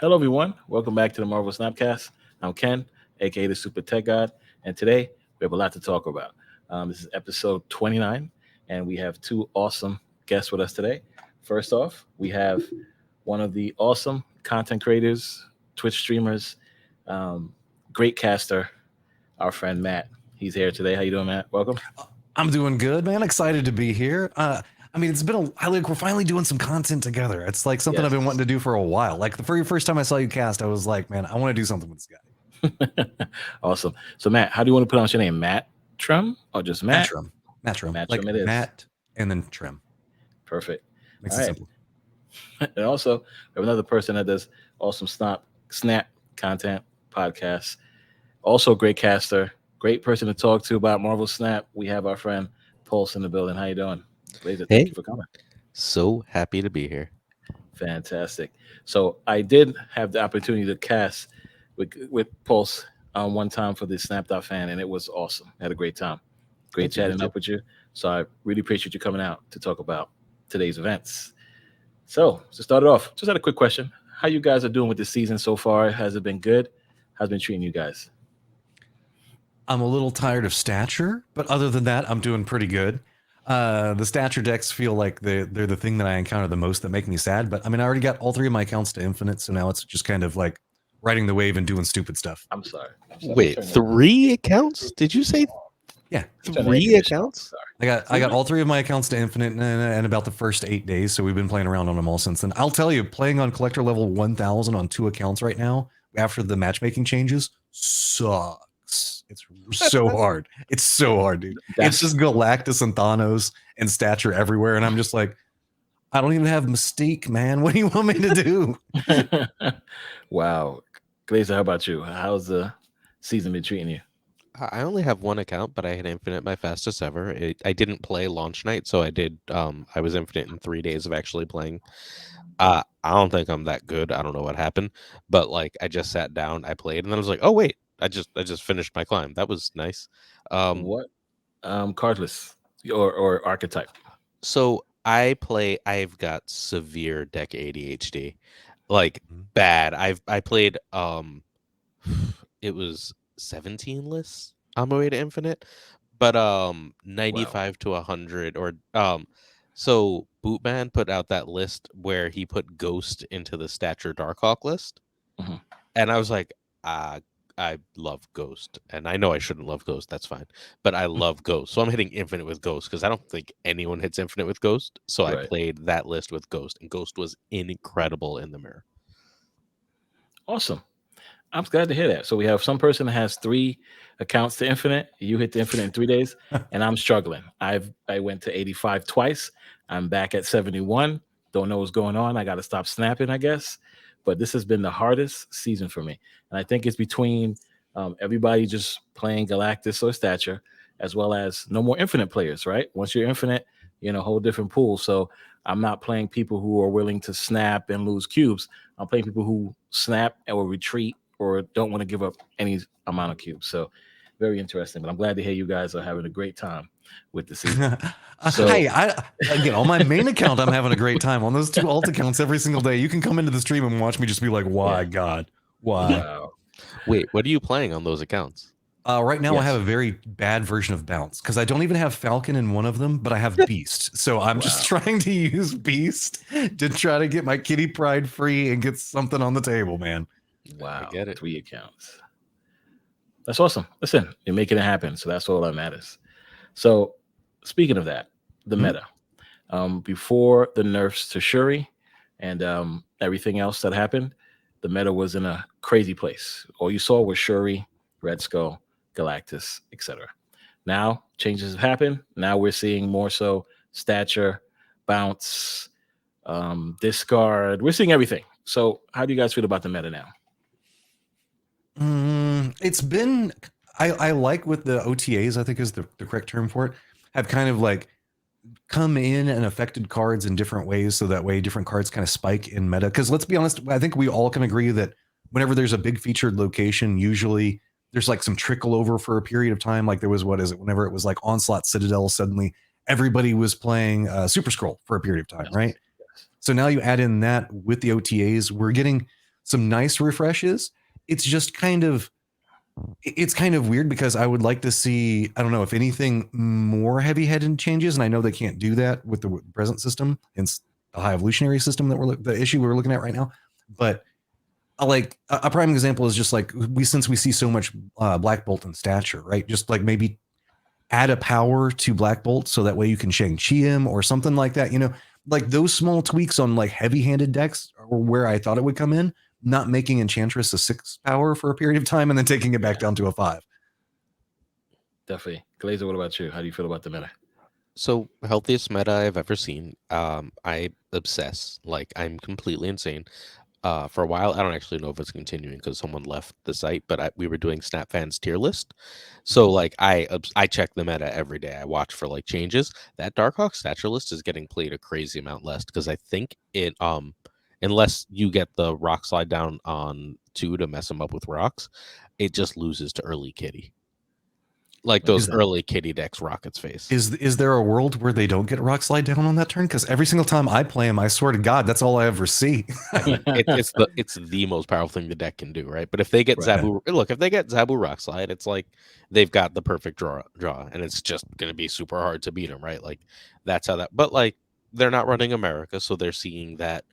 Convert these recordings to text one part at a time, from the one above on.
Hello, everyone. Welcome back to the Marvel Snapcast. I'm Ken, aka the SuperTechGod, and today we have a lot to talk about. This is episode 29, and we have two awesome guests with us today. First off, we have one of the awesome content creators, Twitch streamers, um, great caster, our friend Matt. He's here today. How you doing, Matt? Welcome. I'm doing good, man. Excited to be here. It's been we're finally doing some content together. It's like something I've been wanting to do for a while. Like the very first time I saw you cast, I was like, man, I want to do something with this guy. Awesome. So Matt, how do you want to pronounce your name? Matt Trum or just Matt? Mattrum. Like it is. Matt and then Trim. Perfect. Makes it simple. And also, we have another person that does awesome snap content podcasts. Also, a great caster, great person to talk to about Marvel Snap. We have our friend Pulse in the building. How you doing, Glazer? Thank you for coming. So happy to be here. Fantastic. So I did have the opportunity to cast with Pulse one time for the Snap.fan, and it was awesome. I had a great time. Great chatting up with you. So I really appreciate you coming out to talk about today's events. So to start it off, just had a quick question. How you guys are doing with this season so far? Has it been good? How's it been treating you guys? I'm a little tired of stature, but other than that, I'm doing pretty good. The stature decks feel like they're the thing that I encounter the most that make me sad. But I mean, I already got all three of my accounts to infinite, so now it's just kind of like riding the wave and doing stupid stuff. I'm sorry. Wait, 3 accounts? Did you say? Yeah, 3 accounts. I got all 3 of my accounts to infinite in about the first 8 days. So we've been playing around on them all since then. I'll tell you, playing on collector level 1000 on 2 accounts right now after the matchmaking changes sucks. It's so hard. It's so hard, dude. It's just Galactus and Thanos and stature everywhere, and I'm just like, I don't even have Mystique, man. What do you want me to do? Wow, Glazer, how about you? How's the season been treating you? I only have 1 account, but I had infinite my fastest ever. I didn't play launch night, so I did. I was infinite in 3 days of actually playing. I don't think I'm that good. I don't know what happened, but like I just sat down, I played, and then I was like, oh wait, I just finished my climb. That was nice. What cardless or archetype? So I've got severe deck ADHD, like bad. I played it was 17 lists on my way to infinite, but 95 to 100 or so Bootman put out that list where he put Ghost into the Stature Darkhawk list, and I was like, I love Ghost, and I know I shouldn't love Ghost. That's fine, but I love Ghost, so I'm hitting infinite with Ghost because I don't think anyone hits infinite with Ghost. So I played that list with Ghost, and Ghost was incredible in the mirror. Awesome. I'm glad to hear that. So we have some person that has 3 accounts to infinite. You hit the infinite in 3 days, and I'm struggling. I went to 85 twice. I'm back at 71. Don't know what's going on. I got to stop snapping, I guess. But this has been the hardest season for me, and I think it's between everybody just playing Galactus or Stature, as well as no more infinite players. Right? Once you're infinite, you're in a whole different pool. So I'm not playing people who are willing to snap and lose cubes. I'm playing people who snap or retreat or don't want to give up any amount of cubes. So very interesting, but I'm glad to hear you guys are having a great time with the season. So, hey, again, on my main account, I'm having a great time. On those 2 alt accounts every single day, you can come into the stream and watch me just be like, why, God, why? Wow. Wait, what are you playing on those accounts? Right now, I have a very bad version of Bounce because I don't even have Falcon in one of them, but I have Beast. So I'm just trying to use Beast to try to get my kitty pride free and get something on the table, man. Wow, I get it. 3 accounts. That's awesome. Listen, you're making it happen. So that's all that matters. So speaking of that, the meta, before the nerfs to Shuri and everything else that happened, the meta was in a crazy place. All you saw was Shuri, Red Skull, Galactus, etc. Now changes have happened. Now we're seeing more so Stature, Bounce, Discard. We're seeing everything. So how do you guys feel about the meta now? It's been, I like with the OTAs, I think is the correct term for it, have kind of like come in and affected cards in different ways. So that way different cards kind of spike in meta. Because let's be honest, I think we all can agree that whenever there's a big featured location, usually there's like some trickle over for a period of time. Like there was, whenever it was like Onslaught Citadel, suddenly everybody was playing Super Scroll for a period of time, right? Yes. So now you add in that with the OTAs, we're getting some nice refreshes. It's just kind of weird because I would like to see, I don't know, if anything, more heavy-headed changes, and I know they can't do that with the present system. It's the High Evolutionary system that the issue we're looking at right now. But like a prime example is just like since we see so much Black Bolt and stature, right? Just like maybe add a power to Black Bolt so that way you can Shang-Chi him or something like that. You know, like those small tweaks on like heavy-handed decks are where I thought it would come in. Not making Enchantress a 6 power for a period of time and then taking it back down to a 5. Definitely. Glazer, what about you? How do you feel about the meta? So healthiest meta I've ever seen. I obsess. Like I'm completely insane. For a while, I don't actually know if it's continuing because someone left the site, but we were doing SnapFan's tier list. So like I check the meta every day. I watch for like changes. That Darkhawk stature list is getting played a crazy amount less because I think it unless you get the rock slide down on 2 to mess them up with rocks, it just loses to early kitty. Like those early kitty decks, Rocket's face. Is there a world where they don't get rock slide down on that turn? Because every single time I play them, I swear to God, that's all I ever see. I mean, it's the most powerful thing the deck can do, right? But if they get Zabu, look, if they get Zabu rock slide, it's like they've got the perfect draw, and it's just gonna be super hard to beat them, right? Like that's how that. But like they're not running America, so they're seeing that.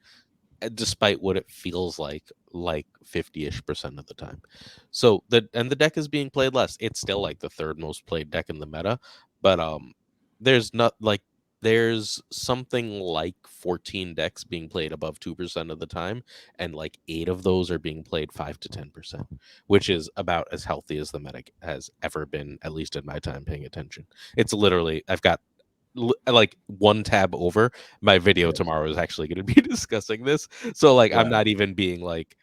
Despite what it feels like 50-ish% of the time. So the deck is being played less. It's still like the 3rd most played deck in the meta, but there's something like 14 decks being played above 2% of the time, and like 8 of those are being played 5 to 10%, which is about as healthy as the meta has ever been, at least in my time paying attention. It's literally, I've got like one tab over. My video tomorrow is actually going to be discussing this, so like I'm not even being like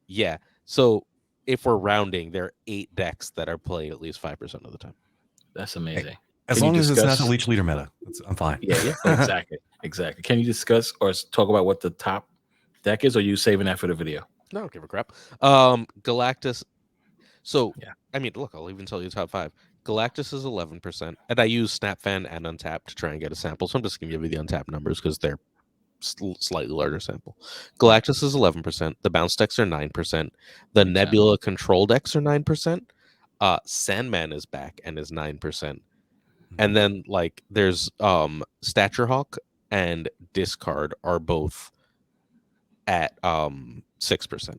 yeah. So if we're rounding, there are 8 decks that are played at least 5% of the time. That's amazing. As long as it's not the Leech Leader meta, I'm fine. Yeah, exactly. Can you discuss or talk about what the top deck is, or are you saving that for the video? No, I don't give a crap. Galactus. So I mean, look, I'll even tell you the top 5. Galactus is 11%, and I use SnapFan and Untap to try and get a sample. So I'm just going to give you the Untap numbers because they're slightly larger sample. Galactus is 11%. The bounce decks are 9%. The Nebula control decks are 9%. Sandman is back and is 9%. And then like there's Stature Hawk and Discard are both at 6%.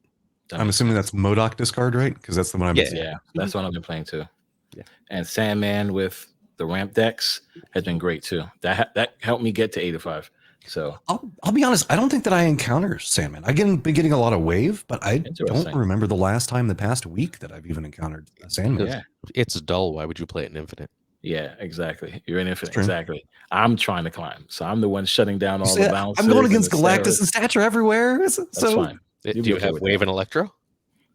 I'm assuming that's MODOK Discard, right? Because that's the one I'm that's what I've been playing too. Yeah. And Sandman with the ramp decks has been great too. That helped me get to 85. So I'll be honest, I don't think that I encounter Sandman. I've been getting a lot of wave, but I don't remember the last time the past week that I've even encountered Sandman. Yeah. It's dull. Why would you play it in Infinite? Yeah, exactly. You're in Infinite. Exactly. I'm trying to climb. So I'm the one shutting down all the bounces. I'm going against Galactus and Stature everywhere. That's fine. Do you have Wave and Electro?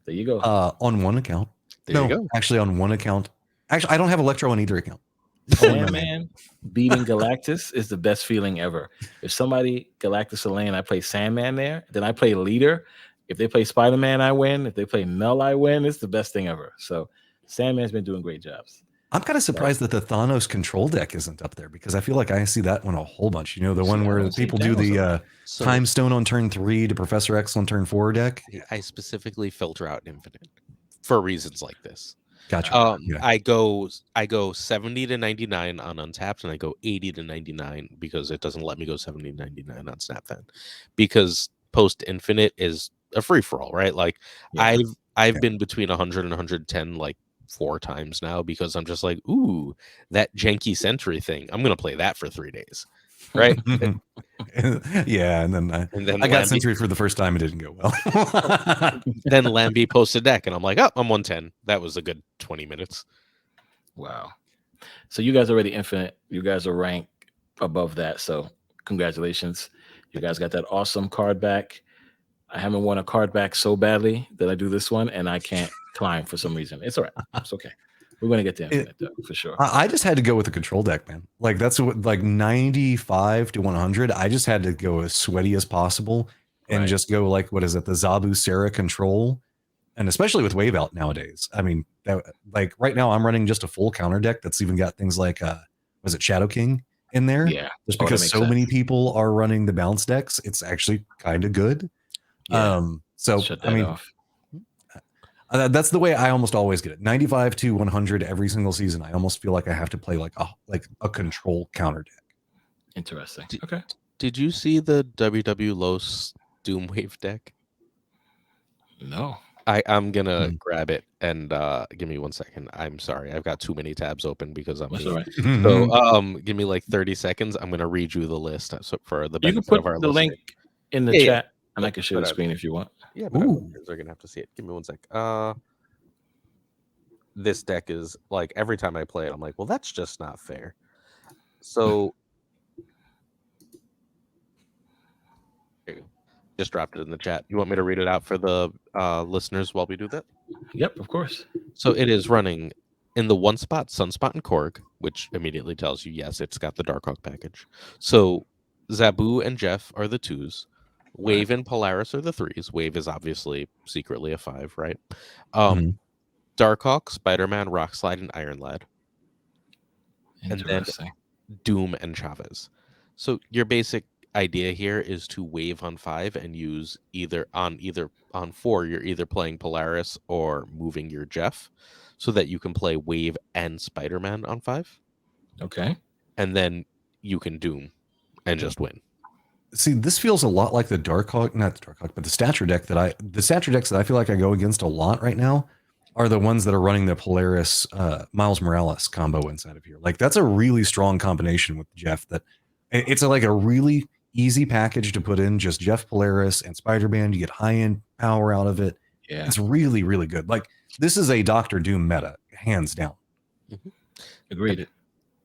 There you go. On one account. There you go. Actually on one account. Actually, I don't have Electro on either account. Sandman beating Galactus is the best feeling ever. If somebody Galactus a lane, I play Sandman there. Then I play Leader. If they play Spider-Man, I win. If they play Null, I win. It's the best thing ever. So Sandman's been doing great jobs. I'm kind of surprised that the Thanos control deck isn't up there because I feel like I see that one a whole bunch. You know, the one where people do the Time Stone on turn 3 to Professor X on turn 4 deck. I specifically filter out Infinite for reasons like this. Gotcha. I go 70 to 99 on Untapped, and I go 80 to 99 because it doesn't let me go 70 to 99 on SnapFan because post Infinite is a free for all, right? Like I've been between 100 and 110 like 4 times now because I'm just like, ooh, that janky Sentry thing. I'm gonna play that for 3 days, right? Yeah, and then I got Sentry for the first time. It didn't go well. Then Lambie posted deck, and I'm like, oh, I'm 110. That was a good 20 minutes. Wow. So you guys are already Infinite. You guys are ranked above that. So congratulations. You guys got that awesome card back. I haven't won a card back so badly that I do this one, and I can't climb for some reason. It's all right. It's okay. We're going to get to Infinite, though, for sure. I just had to go with the control deck, man. Like, that's what, like 95 to 100. I just had to go as sweaty as possible and just go, like, what is it? The Zabu Sarah control. And especially with Wave Out nowadays. I mean, like, right now I'm running just a full counter deck that's even got things like, was it Shadow King in there? Yeah. Just because so many people are running the bounce decks, it's actually kind of good. Yeah. So Shut I that mean, off. that's the way I almost always get it. 95 to 100 every single season. I almost feel like I have to play like a control counter deck. Interesting. Did, Okay. did you see the WW Los Doomwave deck? No. I'm gonna Mm. grab it and give me 1 second. I'm sorry, I've got too many tabs open because I'm That's me. all right. So give me like 30 seconds. I'm gonna read you the list for the You can benefit of put our the listeners. link in the Yeah, chat, and I but can share but the our, screen if you want. our Ooh. listeners are gonna have to see it. Give me 1 sec. This deck is like every time I play it, I'm like, well, that's just not fair. So here you go. Just dropped it in the chat. You want me to read it out for the listeners while we do that? Yep, of course. So it is running in the one spot, Sunspot and Korg, which immediately tells you, yes, it's got the Darkhawk package. So Zabu and Jeff are the 2s. Wave and Polaris are the 3s. Wave is obviously secretly a 5, right? Mhm. Darkhawk, Spider-Man, Rockslide, and Iron Lad. And then Interesting. Doom and Chavez. So your basic idea here is to wave on 5 and use either on 4 you're either playing Polaris or moving your Jeff so that you can play Wave and Spider-Man on 5 Okay. and then you can Doom and just win. See, this feels a lot like the Darkhawk, not the Darkhawk, but the stature decks that I feel like I go against a lot right now are the ones that are running the Polaris Miles Morales combo inside of here. Like that's a really strong combination with Jeff. It's like a really easy package to put in, just Jeff Polaris and Spider-Man. You get high-end power out of it. Yeah. It's really, really good. Like this is a Doctor Doom meta, hands down. Agreed.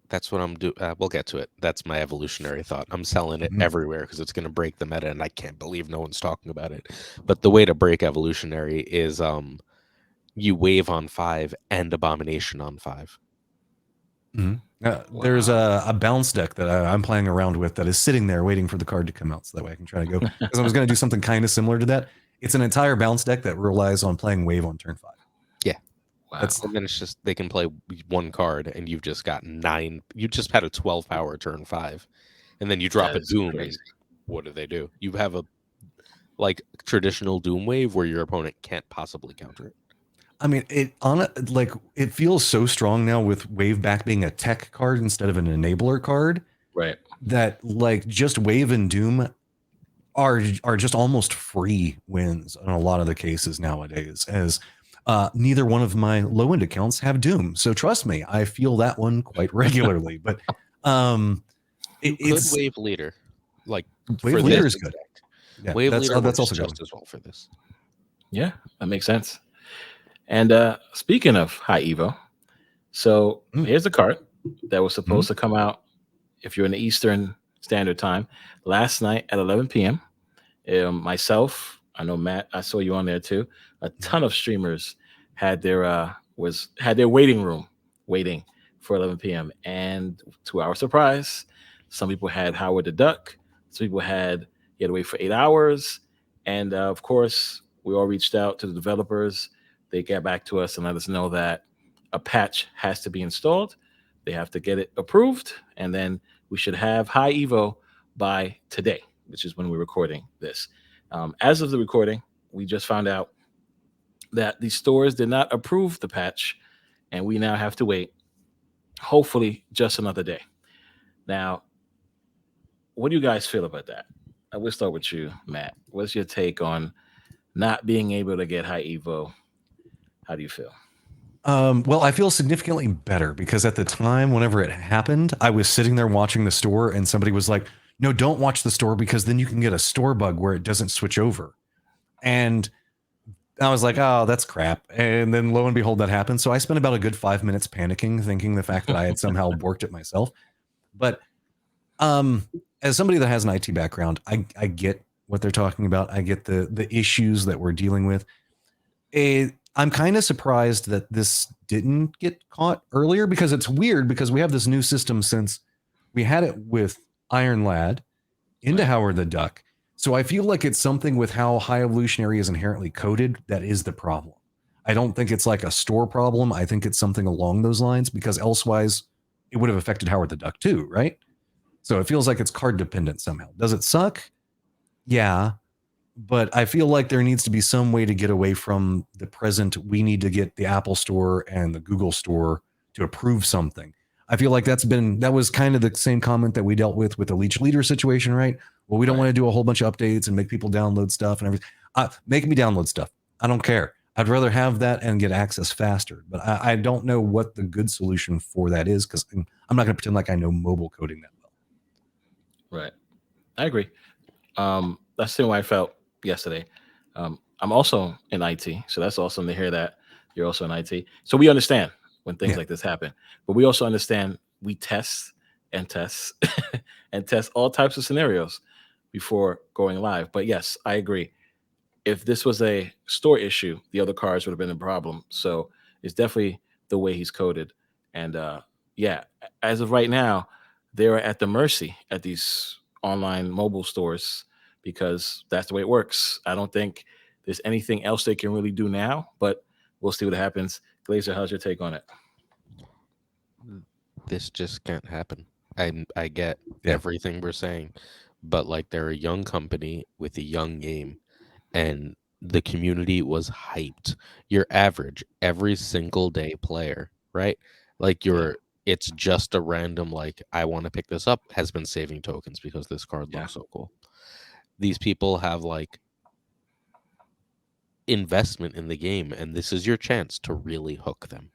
That's what I'm doing. We'll get to it. That's my evolutionary thought. I'm selling it Mhm. everywhere because it's going to break the meta, and I can't believe no one's talking about it. But the way to break evolutionary is you wave on 5 and abomination on 5. There's a bounce deck that I'm playing around with that is sitting there waiting for the card to come out so that way I can try to go. Because I was going to do something kind of similar to that. It's an entire bounce deck that relies on playing wave on turn 5. Yeah. Wow. And then it's just they can play one card and you've just got 9. You just had a 12 power turn 5. And then you drop That a is Doom crazy. and what do? You have a like traditional Doom wave where your opponent can't possibly counter it. I mean, it feels so strong now with wave back being a tech card instead of an enabler card Right. that like just wave and doom are just almost free wins in a lot of the cases nowadays, as neither one of my low end accounts have doom. So trust me, I feel that one quite regularly. But it's Wave leader, like wave for leader this is good. exact. Yeah, Wave leader that's works also just good. as well for this. Yeah, that makes sense. And speaking of High Evo, so here's the card that was supposed to come out if you're in the Eastern Standard Time last night at 11 p.m. Myself, I know Matt, I saw you on there too. A ton of streamers had their waiting room waiting for 11 p.m. And to our surprise, some people had Howard the Duck. Some people had you had to wait for 8 hours. And of course, we all reached out to the developers. They got back to us and let us know that a patch has to be installed. They have to get it approved, and then we should have High Evo by today, which is when we're recording this. As of the recording, we just found out that the stores did not approve the patch, and we now have to wait, hopefully, just another day. Now, what do you guys feel about that? I will start with you, Matt. What's your take on not being able to get High Evo? How do you feel? Well, I feel significantly better because at the time, whenever it happened, I was sitting there watching the store and somebody was like, no, don't watch the store because then you can get a store bug where it doesn't switch over. And I was like, oh, that's crap. And then lo and behold, that happened. So I spent about a good 5 minutes panicking, thinking the fact that I had somehow worked it myself. But as somebody that has an IT background, I get what they're talking about. I get the issues that we're dealing with. I'm kind of surprised that this didn't get caught earlier because it's weird because we have this new system since we had it with Iron Lad into Howard the Duck. So I feel like it's something with how High Evolutionary is inherently coded that is the problem. I don't think it's like a store problem. I think it's something along those lines because elsewise it would have affected Howard the Duck too, right? So it feels like it's card dependent somehow. Does it suck? Yeah. but I feel like there needs to be some way to get away from the present. We need to get the Apple Store and the Google Store to approve something. I feel like that was kind of the same comment that we dealt with the Leech Leader situation, right? Well, we don't Right. want to do a whole bunch of updates and make people download stuff and everything. Make me download stuff. I don't care. I'd rather have that and get access faster. But I don't know what the good solution for that is, because I'm not going to pretend like I know mobile coding that well. Right. I agree. That's the way I felt yesterday. I'm also in IT, so that's awesome to hear that you're also in IT. So we understand when things Yeah. like this happen, but we also understand we test and test and test all types of scenarios before going live. But yes, I agree. If this was a store issue, the other cars would have been a problem. So it's definitely the way he's coded. And yeah, as of right now, they're at the mercy at these online mobile stores because that's the way it works. I don't think there's anything else they can really do now, but we'll see what happens. Glazer, how's your take on it? This just can't happen. I get Yeah. everything we're saying, but like they're a young company with a young game, and the community was hyped. Your average every single day player, right? Like it's just a random like I want to pick this up has been saving tokens because this card Yeah. looks so cool. These people have like investment in the game, and this is your chance to really hook them.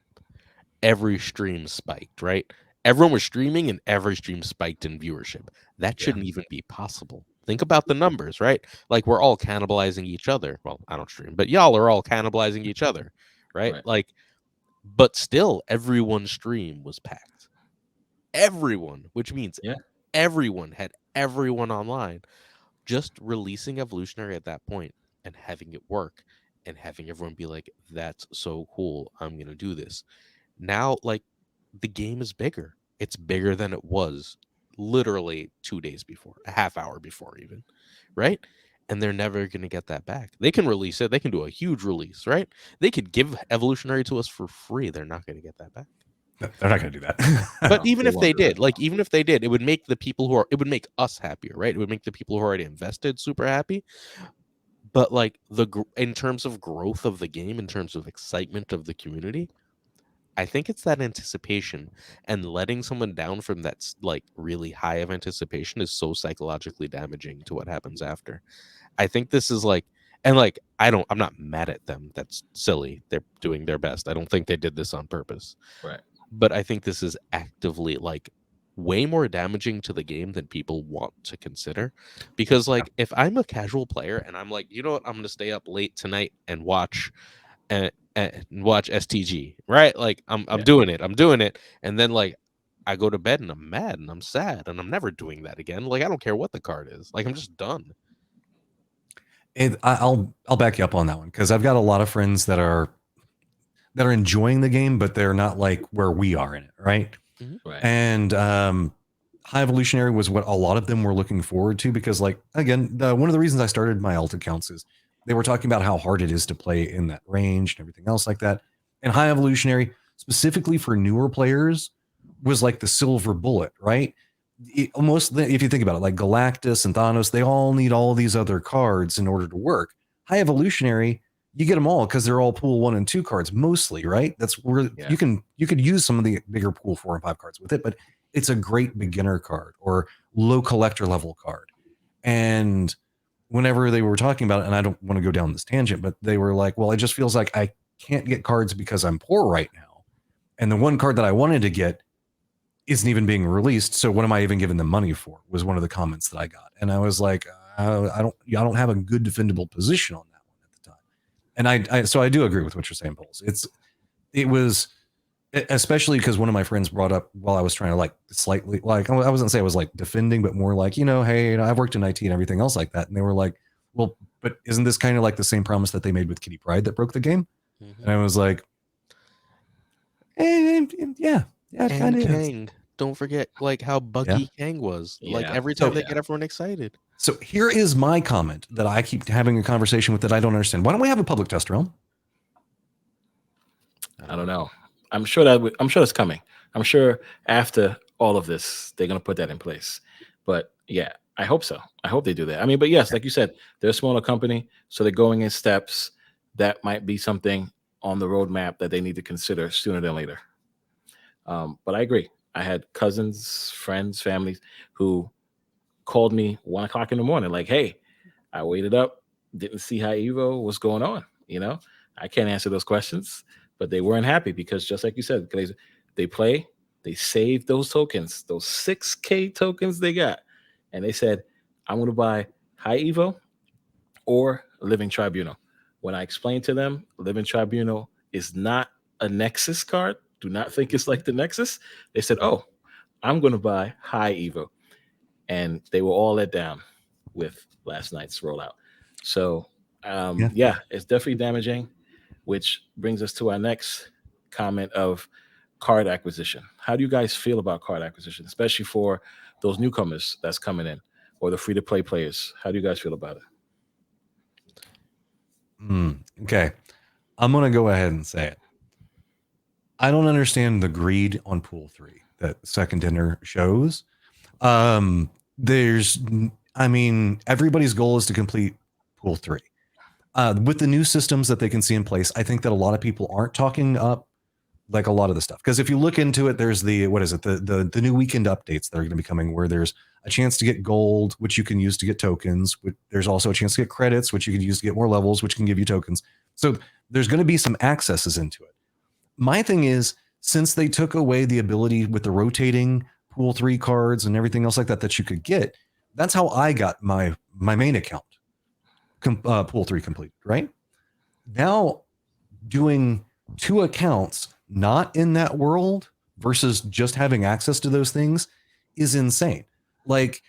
Every stream spiked, right? Everyone was streaming and every stream spiked in viewership. That Yeah. shouldn't even be possible. Think about the numbers, right? Like we're all cannibalizing each other. Well, I don't stream, but y'all are all cannibalizing each other, right? Right. Like, but still, everyone's stream was packed. Everyone, which means Yeah. everyone had everyone online. Just releasing Evolutionary at that point and having it work and having everyone be like, that's so cool. I'm going to do this. Now, like, the game is bigger. It's bigger than it was literally 2 days before, a half hour before, even, right? And they're never going to get that back. They can release it. They can do a huge release, right? They could give Evolutionary to us for free. They're not going to get that back. No, they're not going to do that. But No, even they if won't they do that. did, like even if they did, it would make the people it would make us happier, right? It would make the people who already invested super happy. But like in terms of growth of the game, in terms of excitement of the community, I think it's that anticipation, and letting someone down from that's like really high of anticipation is so psychologically damaging to what happens after. I think this is like, and like I'm not mad at them. That's silly. They're doing their best. I don't think they did this on purpose. Right. But I think this is actively like way more damaging to the game than people want to consider. Because like if I'm a casual player and I'm like, you know what, I'm gonna stay up late tonight and watch STG, right? Like I'm Yeah. doing it. I'm doing it. And then like I go to bed and I'm mad and I'm sad and I'm never doing that again. Like I don't care what the card is. Like I'm just done. I'll back you up on that one, because I've got a lot of friends that are enjoying the game, but they're not like where we are in it, right? Right. And High Evolutionary was what a lot of them were looking forward to, because like again, one of the reasons I started my alt accounts is they were talking about how hard it is to play in that range and everything else like that. And High Evolutionary, specifically for newer players, was like the silver bullet, right? If you think about it, like Galactus and Thanos, they all need all these other cards in order to work. High Evolutionary, you get them all because they're all pool 1 and 2 cards mostly, right? That's where Yeah. you could use some of the bigger pool 4 and 5 cards with it, but it's a great beginner card or low collector level card. And whenever they were talking about it, and I don't want to go down this tangent, but they were like, well, it just feels like I can't get cards because I'm poor right now. And the one card that I wanted to get isn't even being released. So what am I even giving them money for? Was one of the comments that I got. And I was like, I don't have a good defendable position on that one at the time. And so I do agree with what you're saying, Pulse. It was, especially because one of my friends brought up while I was trying to like slightly, like, I wasn't saying I was like defending, but more like, hey, I've worked in IT and everything else like that. And they were like, well, but isn't this kind of like the same promise that they made with Kitty Pryde that broke the game? Mm-hmm. And I was like, yeah, it kind of is. Don't forget like how buggy Kang was. Like Yeah. every time they get everyone excited. So here is my comment that I keep having a conversation with that I don't understand. Why don't we have a public test realm? I don't know. I'm sure that's coming. I'm sure after all of this, they're gonna put that in place. But yeah, I hope so. I hope they do that. I mean, but yes, like you said, they're a smaller company, so they're going in steps. That might be something on the roadmap that they need to consider sooner than later. But I agree. I had cousins, friends, families who called me 1 o'clock in the morning, like, "Hey, I waited up, didn't see High Evo. What's going on?" I can't answer those questions, but they weren't happy because, just like you said, they play, they save those tokens, those 6K tokens they got, and they said, "I want to buy High Evo or Living Tribunal." When I explained to them, Living Tribunal is not a Nexus card. Do not think it's like the Nexus. They said, "Oh, I'm going to buy High Evo." And they were all let down with last night's rollout. So, yeah, it's definitely damaging, which brings us to our next comment of card acquisition. How do you guys feel about card acquisition, especially for those newcomers that's coming in or the free to play players? How do you guys feel about it? Okay. I'm going to go ahead and say it. I don't understand the greed on Pool 3 that Second Dinner shows. Everybody's goal is to complete Pool 3. With the new systems that they can see in place, I think that a lot of people aren't talking up like a lot of the stuff. Because if you look into it, there's the new weekend updates that are going to be coming, where there's a chance to get gold, which you can use to get tokens. There's also a chance to get credits, which you can use to get more levels, which can give you tokens. So there's going to be some accesses into it. My thing is, since they took away the ability with the rotating Pool 3 cards and everything else like that you could get, that's how I got my main account Pool 3 completed, right? Now doing 2 accounts not in that world versus just having access to those things is insane. Like,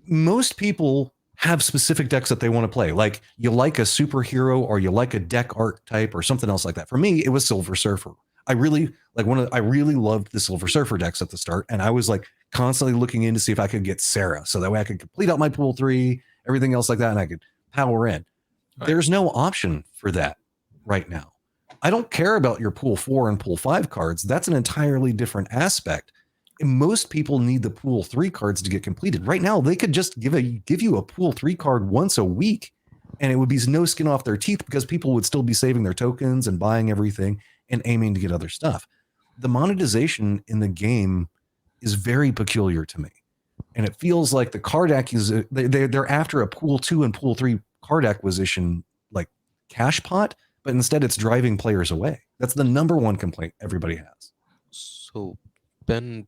most people have specific decks that they want to play. Like, you like a superhero or you like a deck archetype or something else like that. For me, it was Silver Surfer. I really loved the Silver Surfer decks at the start, and I was like constantly looking in to see if I could get Sarah, so that way I could complete out my Pool 3, everything else like that, and I could power in. Right. There's no option for that right now. I don't care about your Pool 4 and Pool 5 cards. That's an entirely different aspect. And most people need the Pool 3 cards to get completed. Right now, they could just give you a Pool 3 card once a week, and it would be no skin off their teeth because people would still be saving their tokens and buying everything and aiming to get other stuff. The monetization in the game is very peculiar to me. And it feels like the card acquisition, they're after a Pool 2 and Pool 3 card acquisition, like cash pot, but instead it's driving players away. That's the number one complaint everybody has. So Ben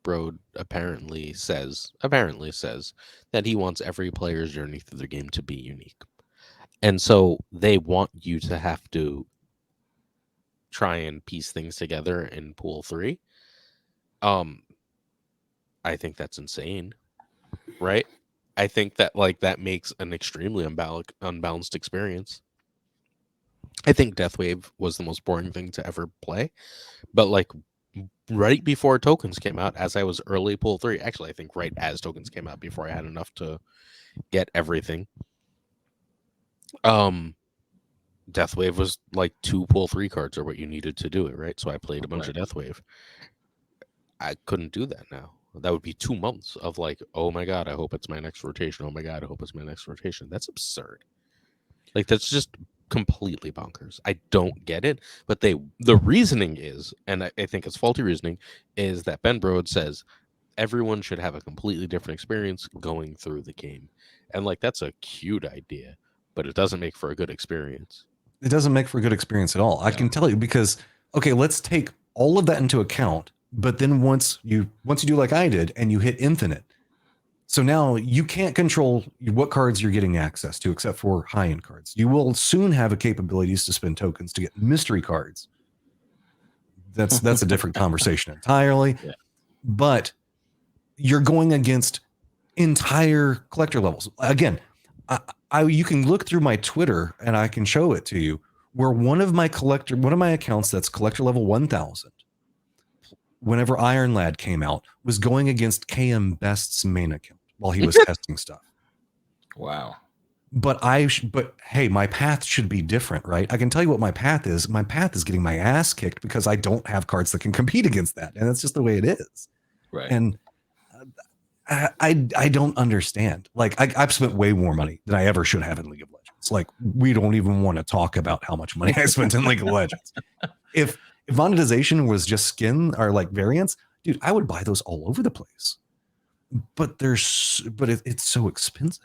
Brode apparently says that he wants every player's journey through the game to be unique. And so they want you to have to try and piece things together in Pool 3. I think that's insane, right? I think that that makes an extremely unbalanced experience. I think Deathwave was the most boring thing to ever play, but right before tokens came out, as I was early Pool 3, actually I think right as tokens came out, before I had enough to get everything, Deathwave was 2 Pool 3 cards are what you needed to do it, right? So I played a bunch of Deathwave. I couldn't do that now. That would be 2 months of oh my god, I hope it's my next rotation. Oh my god, I hope it's my next rotation. That's absurd. That's just completely bonkers. I don't get it. But the reasoning is, and I think it's faulty reasoning, is that Ben Brode says everyone should have a completely different experience going through the game. And that's a cute idea, but it doesn't make for a good experience. It doesn't make for a good experience at all. I can tell you, because, okay, let's take all of that into account. But then once you do like I did and you hit infinite, so now you can't control what cards you're getting access to except for high-end cards. You will soon have a capabilities to spend tokens to get mystery cards. That's a different conversation entirely. Yeah. But you're going against entire collector levels. Again, you can look through my Twitter and I can show it to you, where one of my accounts that's collector level 1000, whenever Iron Lad came out, was going against KM Best's main account while he was testing stuff. Wow. But hey, my path should be different, right? I can tell you what my path is. My path is getting my ass kicked because I don't have cards that can compete against that. And that's just the way it is. Right. And I don't understand. Like I've spent way more money than I ever should have in League of Legends. Like we don't even want to talk about how much money I spent in League of Legends. If monetization was just skin or like variants, dude, I would buy those all over the place. But it's so expensive.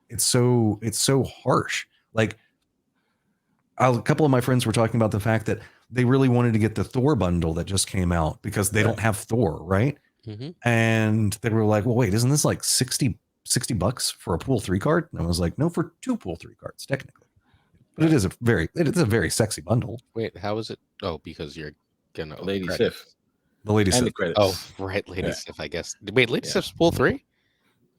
It's so harsh. Like a couple of my friends were talking about the fact that they really wanted to get the Thor bundle that just came out because they don't have Thor, right? Mm-hmm. And they were like, well, wait, isn't this like $60 for a pool 3 card? And I was like, no, for 2 pool 3 cards, technically. But it is a very sexy bundle. Wait, how is it? Oh, because you're gonna Lady credits. Sif. The Lady And the Sif. credits. Oh, right, Lady Sif, I guess. Wait, Lady Sif's pool 3?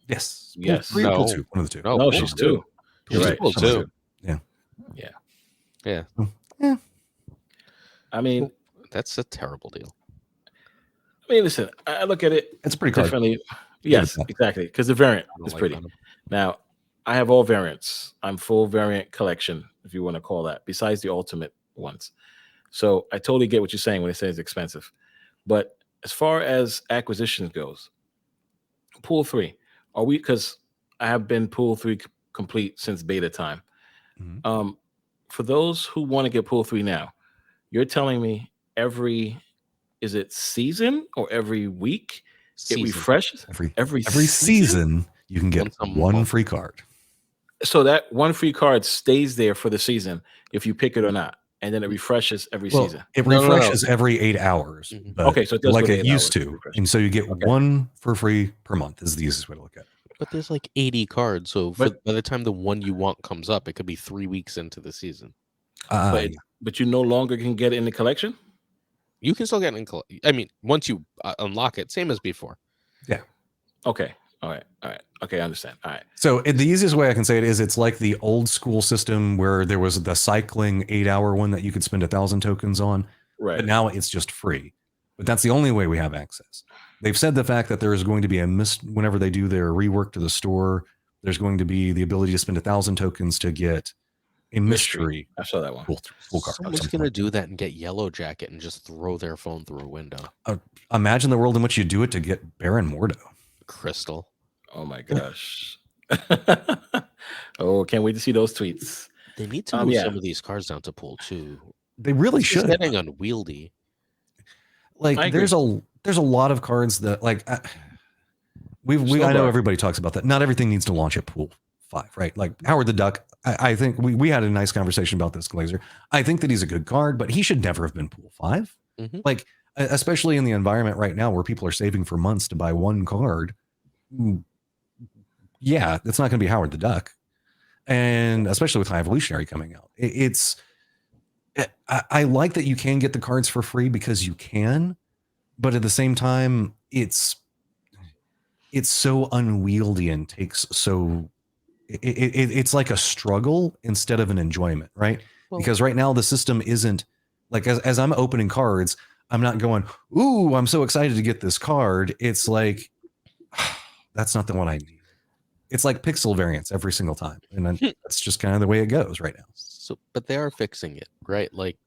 Yes. Yes. Pool 3 or pool 2? One of the two. No, No, pool she's 2. 2. You're She's right. pool She's 2. Yeah. Yeah. Yeah. I mean, That's a terrible deal. listen, I look at it It's a pretty card. differently. Yes, exactly. Because the variant I don't is like pretty. Venom. Now, I have all variants. I'm full variant collection, if you want to call that, besides the ultimate ones. So I totally get what you're saying when it says expensive. But as far as acquisition goes, pool 3, are we, because I have been pool 3 complete since beta time. Mhm. For those who want to get pool 3 now, you're telling me is it season or every week it refreshes? Every season you can get one free card. So that one free card stays there for the season if you pick it or not, and then it refreshes every season. It refreshes every 8 hours. But Okay, so it does like go to it 8 used hours to, and so you get one for free per month. Is the easiest way to look at it. But there's like 80 cards, so by the time the one you want comes up, it could be 3 weeks into the season. But you no longer can get it in the collection? You can still get it in I mean, once you unlock it, same as before. Yeah. Okay. All right. Okay, I understand. All right. So the easiest way I can say it is it's like the old school system where there was the cycling 8-hour one that you could spend 1,000 tokens on. Right. But now it's just free. But that's the only way we have access. They've said the fact that there is going to be whenever they do their rework to the store, there's going to be the ability to spend 1,000 tokens to get a mystery. I saw that one. Cool card. Someone's going to do that and get Yellow Jacket and just throw their phone through a window. Imagine the world in which you do it to get Baron Mordo. Crystal. Oh my gosh. Oh, can't wait to see those tweets. They need to move some of these cards down to pool 2. They really should. It's getting unwieldy. Like there's a lot of cards that like I know everybody talks about that. Not everything needs to launch at pool 5, right? Like Howard the Duck. I think we had a nice conversation about this, Glazer. I think that he's a good card, but he should never have been pool 5. Mm-hmm. Like especially in the environment right now where people are saving for months to buy one card. Yeah, it's not going to be Howard the Duck. And especially with High Evolutionary coming out. I like that you can get the cards for free because you can, but at the same time, it's so unwieldy and takes so it's like a struggle instead of an enjoyment, right? Well, because right now the system isn't like as I'm opening cards, I'm not going, ooh, I'm so excited to get this card. It's like that's not the one I need. It's like pixel variants every single time. And then that's just kind of the way it goes right now. So, but they are fixing it, right? Like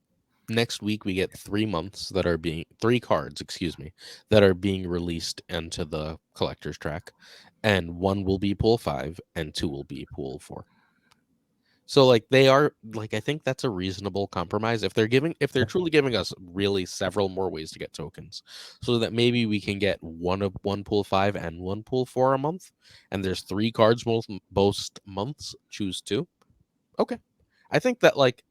next week we get 3 cards, that are being released into the collector's track. And 1 will be pool 5 and 2 will be pool 4. So like they are like, I think that's a reasonable compromise if they're truly giving us really several more ways to get tokens, so that maybe we can get one pool 5 and 1 pool 4 a month, and there's 3 cards most months. Choose 2. Okay, I think that like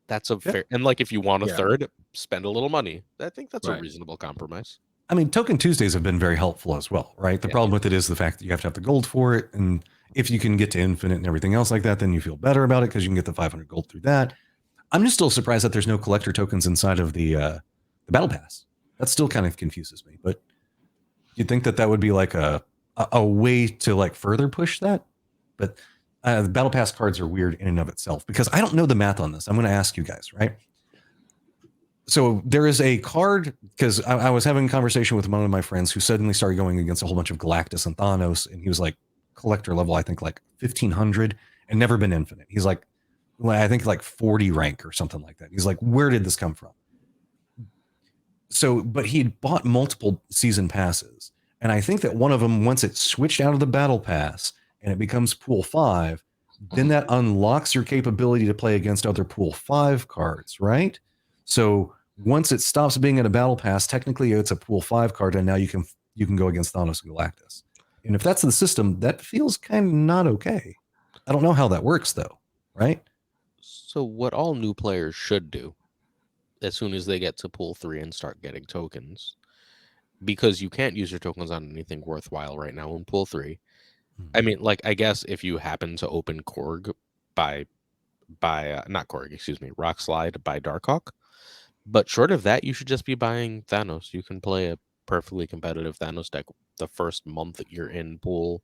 that's a fair, and like if you want a third, spend a little money. I think that's a reasonable compromise. I mean, Token Tuesdays have been very helpful as well, right? The problem with it is the fact that you have to have the gold for it, and if you can get to infinite and everything else like that, then you feel better about it because you can get the 500 gold through that. I'm just still surprised that there's no collector tokens inside of the battle pass. That still kind of confuses me. But you'd think that would be like a way to like further push that. But the battle pass cards are weird in and of itself because I don't know the math on this. I'm going to ask you guys, right? So there is a card because I was having a conversation with one of my friends who suddenly started going against a whole bunch of Galactus and Thanos, and he was like, collector level, I think like 1,500 and never been infinite. He's like, I think like 40 rank or something like that. He's like, where did this come from? So, but he'd bought multiple season passes And I think that one of them, once it's switched out of the battle pass and it becomes pool 5, then that unlocks your capability to play against other pool 5 cards, right? So once it stops being in a battle pass, technically it's a pool 5 card, and now you can go against Thanos and Galactus. And if that's the system, that feels kind of not okay. I don't know how that works though, right? So what all new players should do as soon as they get to pool 3 and start getting tokens, because you can't use your tokens on anything worthwhile right now in pool 3. I mean, like, I guess if you happen to open Korg by not Korg, excuse me, Rock Slide by Darkhawk, but short of that, you should just be buying Thanos. You can play a perfectly competitive Thanos deck the first month that you're in pool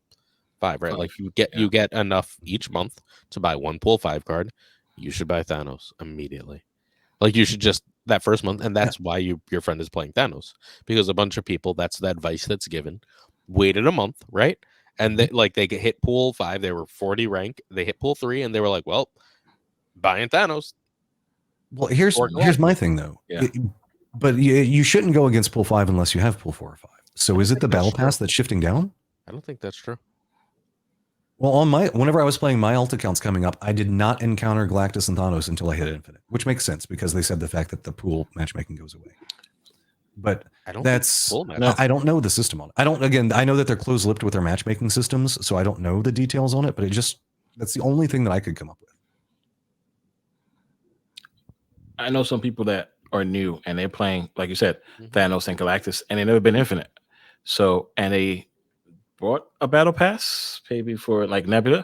5, right? Like you get enough each month to buy one pool 5 card. You should buy Thanos immediately. Like you should just that first month, and that's why your friend is playing Thanos, because a bunch of people, that's the advice that's given, waited a month, right? And they get hit pool 5, they were 40 rank, they hit pool 3, and they were like, well, buying Thanos. Well, here's my thing though. Yeah. But you shouldn't go against pool 5 unless you have pool 4 or 5. So is it the battle pass that's shifting down? I don't think that's true. Well, whenever I was playing my alt accounts coming up, I did not encounter Galactus and Thanos until I hit Infinite, which makes sense because they said the fact that the pool matchmaking goes away. But I don't know the system on it. I know that they're closed-lipped with their matchmaking systems, so I don't know the details on it, but that's the only thing that I could come up with. I know some people that are new and they're playing, like you said, Thanos and Galactus, and they've never been Infinite. So, and they bought a battle pass maybe for like Nebula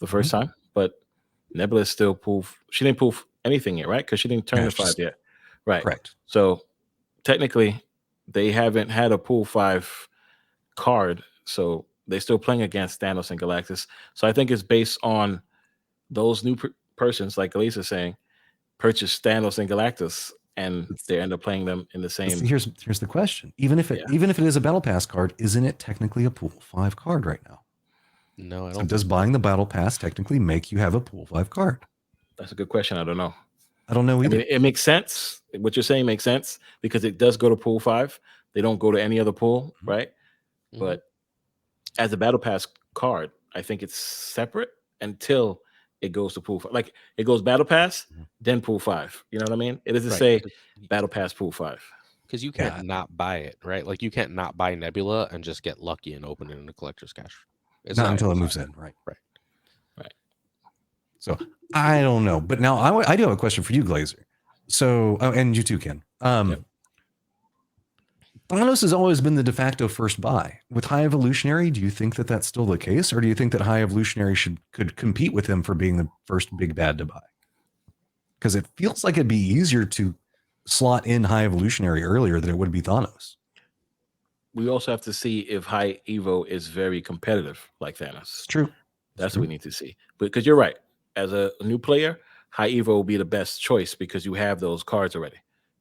the first time, but Nebula is still poof. She didn't poof anything yet, right? Because she didn't turn the 5 yet, right? Correct. So technically, they haven't had a pool 5 card, so they're still playing against Thanos and Galactus. So I think it's based on those new persons, like Elisa saying, purchase Thanos and Galactus, and they end up playing them in the same. Here's the question: even if it is a battle pass card, isn't it technically a pool 5 card right now? No, I don't. So does buying the battle pass technically make you have a pool 5 card? That's a good question. I don't know. I don't know either. I mean, it makes sense. What you're saying makes sense because it does go to pool 5. They don't go to any other pool, right? But as a battle pass card, I think it's separate until it goes to pool 5. Like it goes battle pass, then pool 5. You know what I mean? It doesn't say battle pass pool 5. Because you can't not buy it, right? Like you can't not buy Nebula and just get lucky and open it in a collector's cache. It's not until it moves in, right? Right. So I don't know, but now I do have a question for you, Glazer. So, and you too, Ken. Thanos has always been the de facto first buy. With High Evolutionary, do you think that that's still the case, or do you think that High Evolutionary could compete with him for being the first big bad to buy? Because it feels like it'd be easier to slot in High Evolutionary earlier than it would be Thanos. We also have to see if High Evo is very competitive like Thanos. It's true. That's what we need to see. Because you're right. As a new player, High Evo will be the best choice because you have those cards already,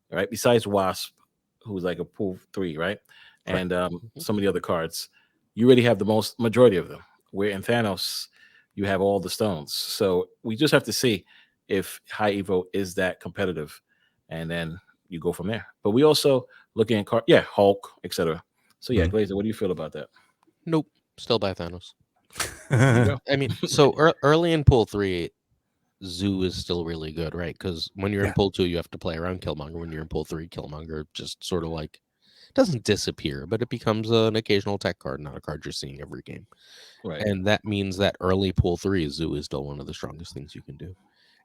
right? Besides Wasp, who's like a pool 3, right? And some of the other cards, you already have the majority of them. Where in Thanos, you have all the stones. So we just have to see if High Evo is that competitive, and then you go from there. But we also looking at Hulk, etc. So Glazer, what do you feel about that? Nope, still buy Thanos. I mean, so early in pool 3, Zoo is still really good, right? Because when you're in pool 2, you have to play around Killmonger. When you're in pool 3, Killmonger just sort of like doesn't disappear, but it becomes an occasional tech card, not a card you're seeing every game. Right. And that means that early pool 3, Zoo is still one of the strongest things you can do.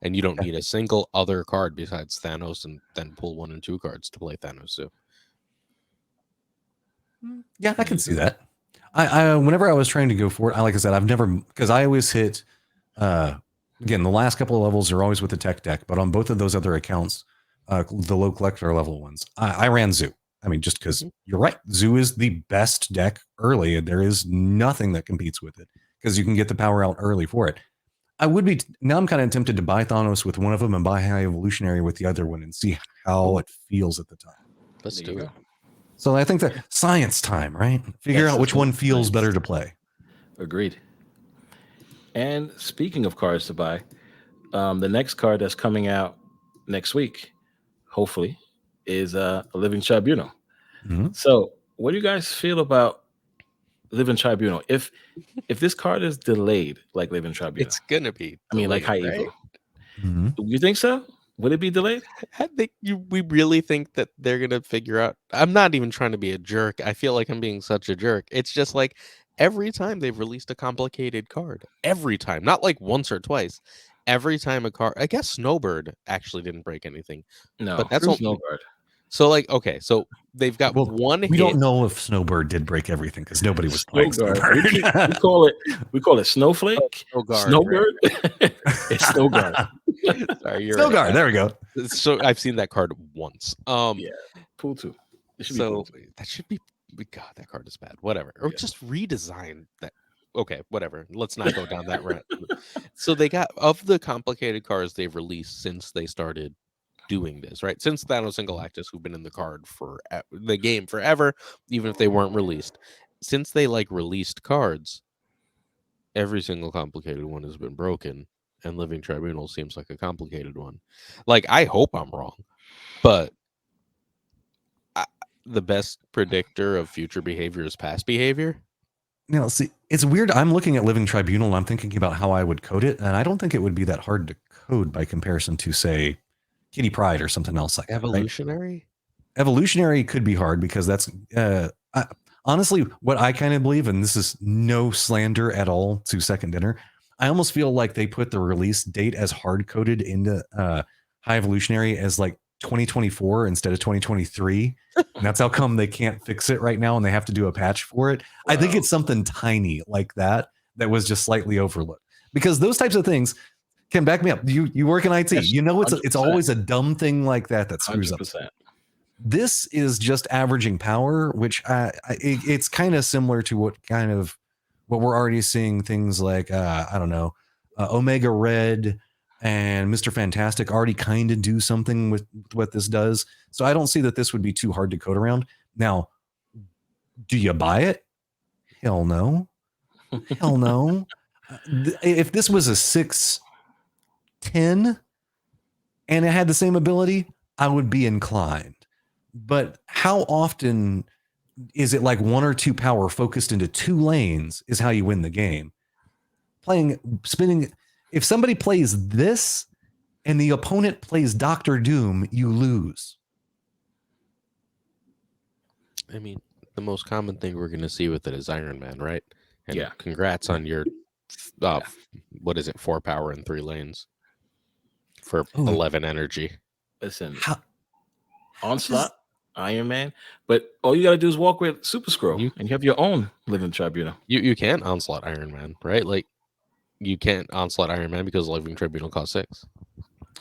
And you don't need a single other card besides Thanos and then pool 1 and 2 cards to play Thanos Zoo. Yeah, I can see that. I whenever I was trying to go for it, like I said, I've never, because I always hit, again, the last couple of levels are always with the tech deck, but on both of those other accounts, the low collector level ones, I ran Zoo. I mean, just because you're right, Zoo is the best deck early, and there is nothing that competes with it because you can get the power out early for it. Now I'm kind of tempted to buy Thanos with one of them and buy High Evolutionary with the other one and see how it feels at the time. Let's do it. So I think that science time, right? Figure out which one feels better to play. Agreed. And speaking of cards to buy, the next card that's coming out next week, hopefully, is a Living Tribunal. So what do you guys feel about Living Tribunal. If this card is delayed, like Living Tribunal, It's gonna be I mean, like delayed, High right? Evo. Mhm. You think so? Would it be delayed? I think we really think that they're gonna figure out. I'm not even trying to be a jerk. I feel like I'm being such a jerk. It's just like every time they've released a complicated card, every time, not like once or twice, every time a card. I guess Snowbird actually didn't break anything, No, but that's all. no guard. So like, okay, so they've got Well, one we hit. don't know if Snowbird did break everything because nobody was Snow playing guard. Snowbird. We call it Snowflake. Snow Guard, Snowbird. It's Snow Guard. Sorry, you're Snow right. Guard. There we go. So I've seen that card once. Yeah. Pool 2. It should be So Pool 2. that should be. God, that card is bad. Whatever, or Yeah. just redesign that. Okay, whatever. Let's not go down that route. So they got of the complicated cards they've released since they started doing this, right? Since Thanos and Galactus, who've been in the card for the game forever, even if they weren't released, since they like released cards, every single complicated one has been broken, and Living Tribunal seems like a complicated one. Like, I hope I'm wrong, but the best predictor of future behavior is past behavior. Now, see, it's weird. I'm looking at Living Tribunal and I'm thinking about how I would code it, and I don't think it would be that hard to code by comparison to, say, Kitty Pryde or something else like that. Right? Evolutionary? Evolutionary could be hard because that's honestly what I kind of believe, and this is no slander at all to Second Dinner. I almost feel like they put the release date as hard coded into High Evolutionary as like 2024 instead of 2023. And that's how come they can't fix it right now and they have to do a patch for it. Wow. I think it's something tiny like that was just slightly overlooked, because those types of things can back me up. You work in IT, Yes, you know, it's 100%. always a dumb thing like that screws 100%. up. This is just averaging power, which it's kind of similar to what we're already seeing things like, I don't know, Omega Red and Mr. Fantastic already kind of do something with what this does. So I don't see that this would be too hard to code around. Now, do you buy it? Hell no. Hell no. If this was a 6/10 and it had the same ability, I would be inclined. But how often is it like 1 or 2 power focused into 2 lanes is how you win the game? Spinning. If somebody plays this and the opponent plays Doctor Doom, you lose. I mean, the most common thing we're going to see with it is Iron Man, right? And Yeah. congrats on your, what is it, 4 power and 3 lanes for 11 energy. Listen, Onslaught, Iron Man, but all you got to do is walk with Super Scroll, and you have your own Living Tribunal. You can't Onslaught Iron Man, right? Like, you can't Onslaught Iron Man because Living Tribunal costs 6.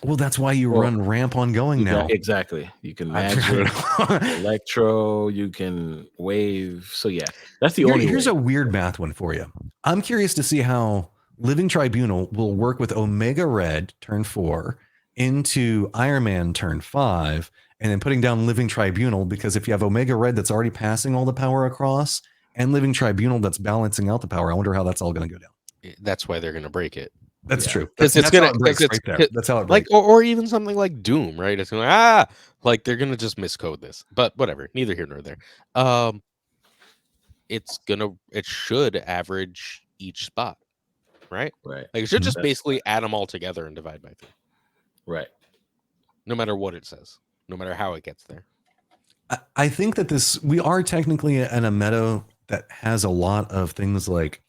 Well, that's why you run ramp ongoing now. Exactly. You can magic, electro, you can wave. So yeah, that's the only Here's way. a weird math one for you. I'm curious to see how Living Tribunal will work with Omega Red turn 4 into Iron Man turn 5, and then putting down Living Tribunal, because if you have Omega Red that's already passing all the power across and Living Tribunal that's balancing out the power, I wonder how that's all going to go down. That's why they're going to break it. That's true. Because That's how it breaks right there. That's how it breaks. Like, or even something like Doom, right? It's like, like they're going to just miscode this, but whatever, neither here nor there. It should average each spot, right? Right. Like, it should just basically add them all together and divide by 3. Right. No matter what it says, no matter how it gets there. I think that we are technically in a meta that has a lot of things like,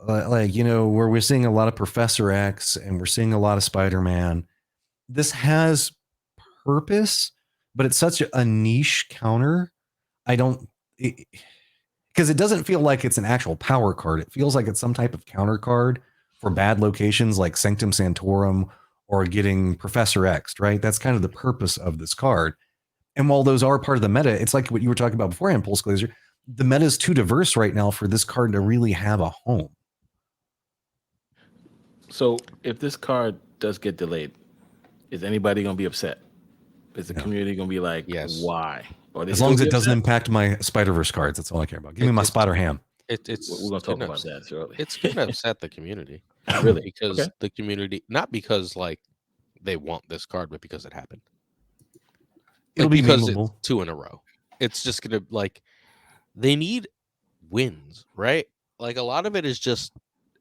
you know, where we're seeing a lot of Professor X and we're seeing a lot of Spider-Man. This has purpose, but it's such a niche counter. Because it doesn't feel like it's an actual power card. It feels like it's some type of counter card for bad locations like Sanctum Sanctorum or getting Professor X, right? That's kind of the purpose of this card. And while those are part of the meta, it's like what you were talking about beforehand, Pulseglazer. The meta is too diverse right now for this card to really have a home. So if this card does get delayed, is anybody going to be upset? Is the community going to be like, yes, why? As long as it doesn't impact my Spider-Verse cards, that's all I care about. Give me my Spider-Ham. We're going to talk about that shortly. It's going to upset the community. Really? Because the community, not because like they want this card, but because it happened. It'll be because memeable. it's 2 in a row. It's just going to, like, they need wins, right? Like a lot of it is just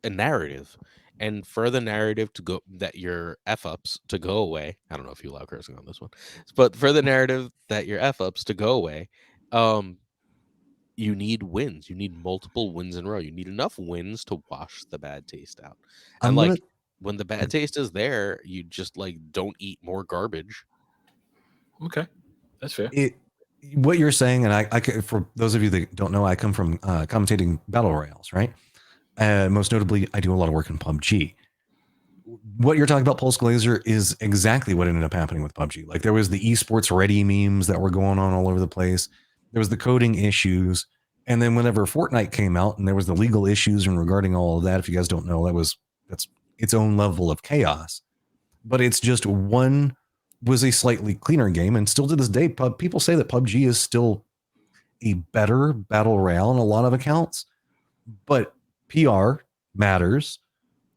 a narrative. And for the narrative to go that your F ups to go away. I don't know if you allow cursing on this one, but for the narrative that your F ups to go away, you need wins. You need multiple wins in a row. You need enough wins to wash the bad taste out. And I'm gonna like when the bad taste is there, you just like don't eat more garbage. Okay, that's fair. what you're saying, and for those of you that don't know, I come from commentating battle royales, right? Most notably, I do a lot of work in PUBG. What you're talking about, Pulse Glazer, is exactly what ended up happening with PUBG. Like there was the esports ready memes that were going on all over the place. There was the coding issues. And then whenever Fortnite came out and there was the legal issues and regarding all of that, if you guys don't know, that's its own level of chaos. But it's just one was a slightly cleaner game. And still to this day, people say that PUBG is still a better battle royale on a lot of accounts. But PR matters.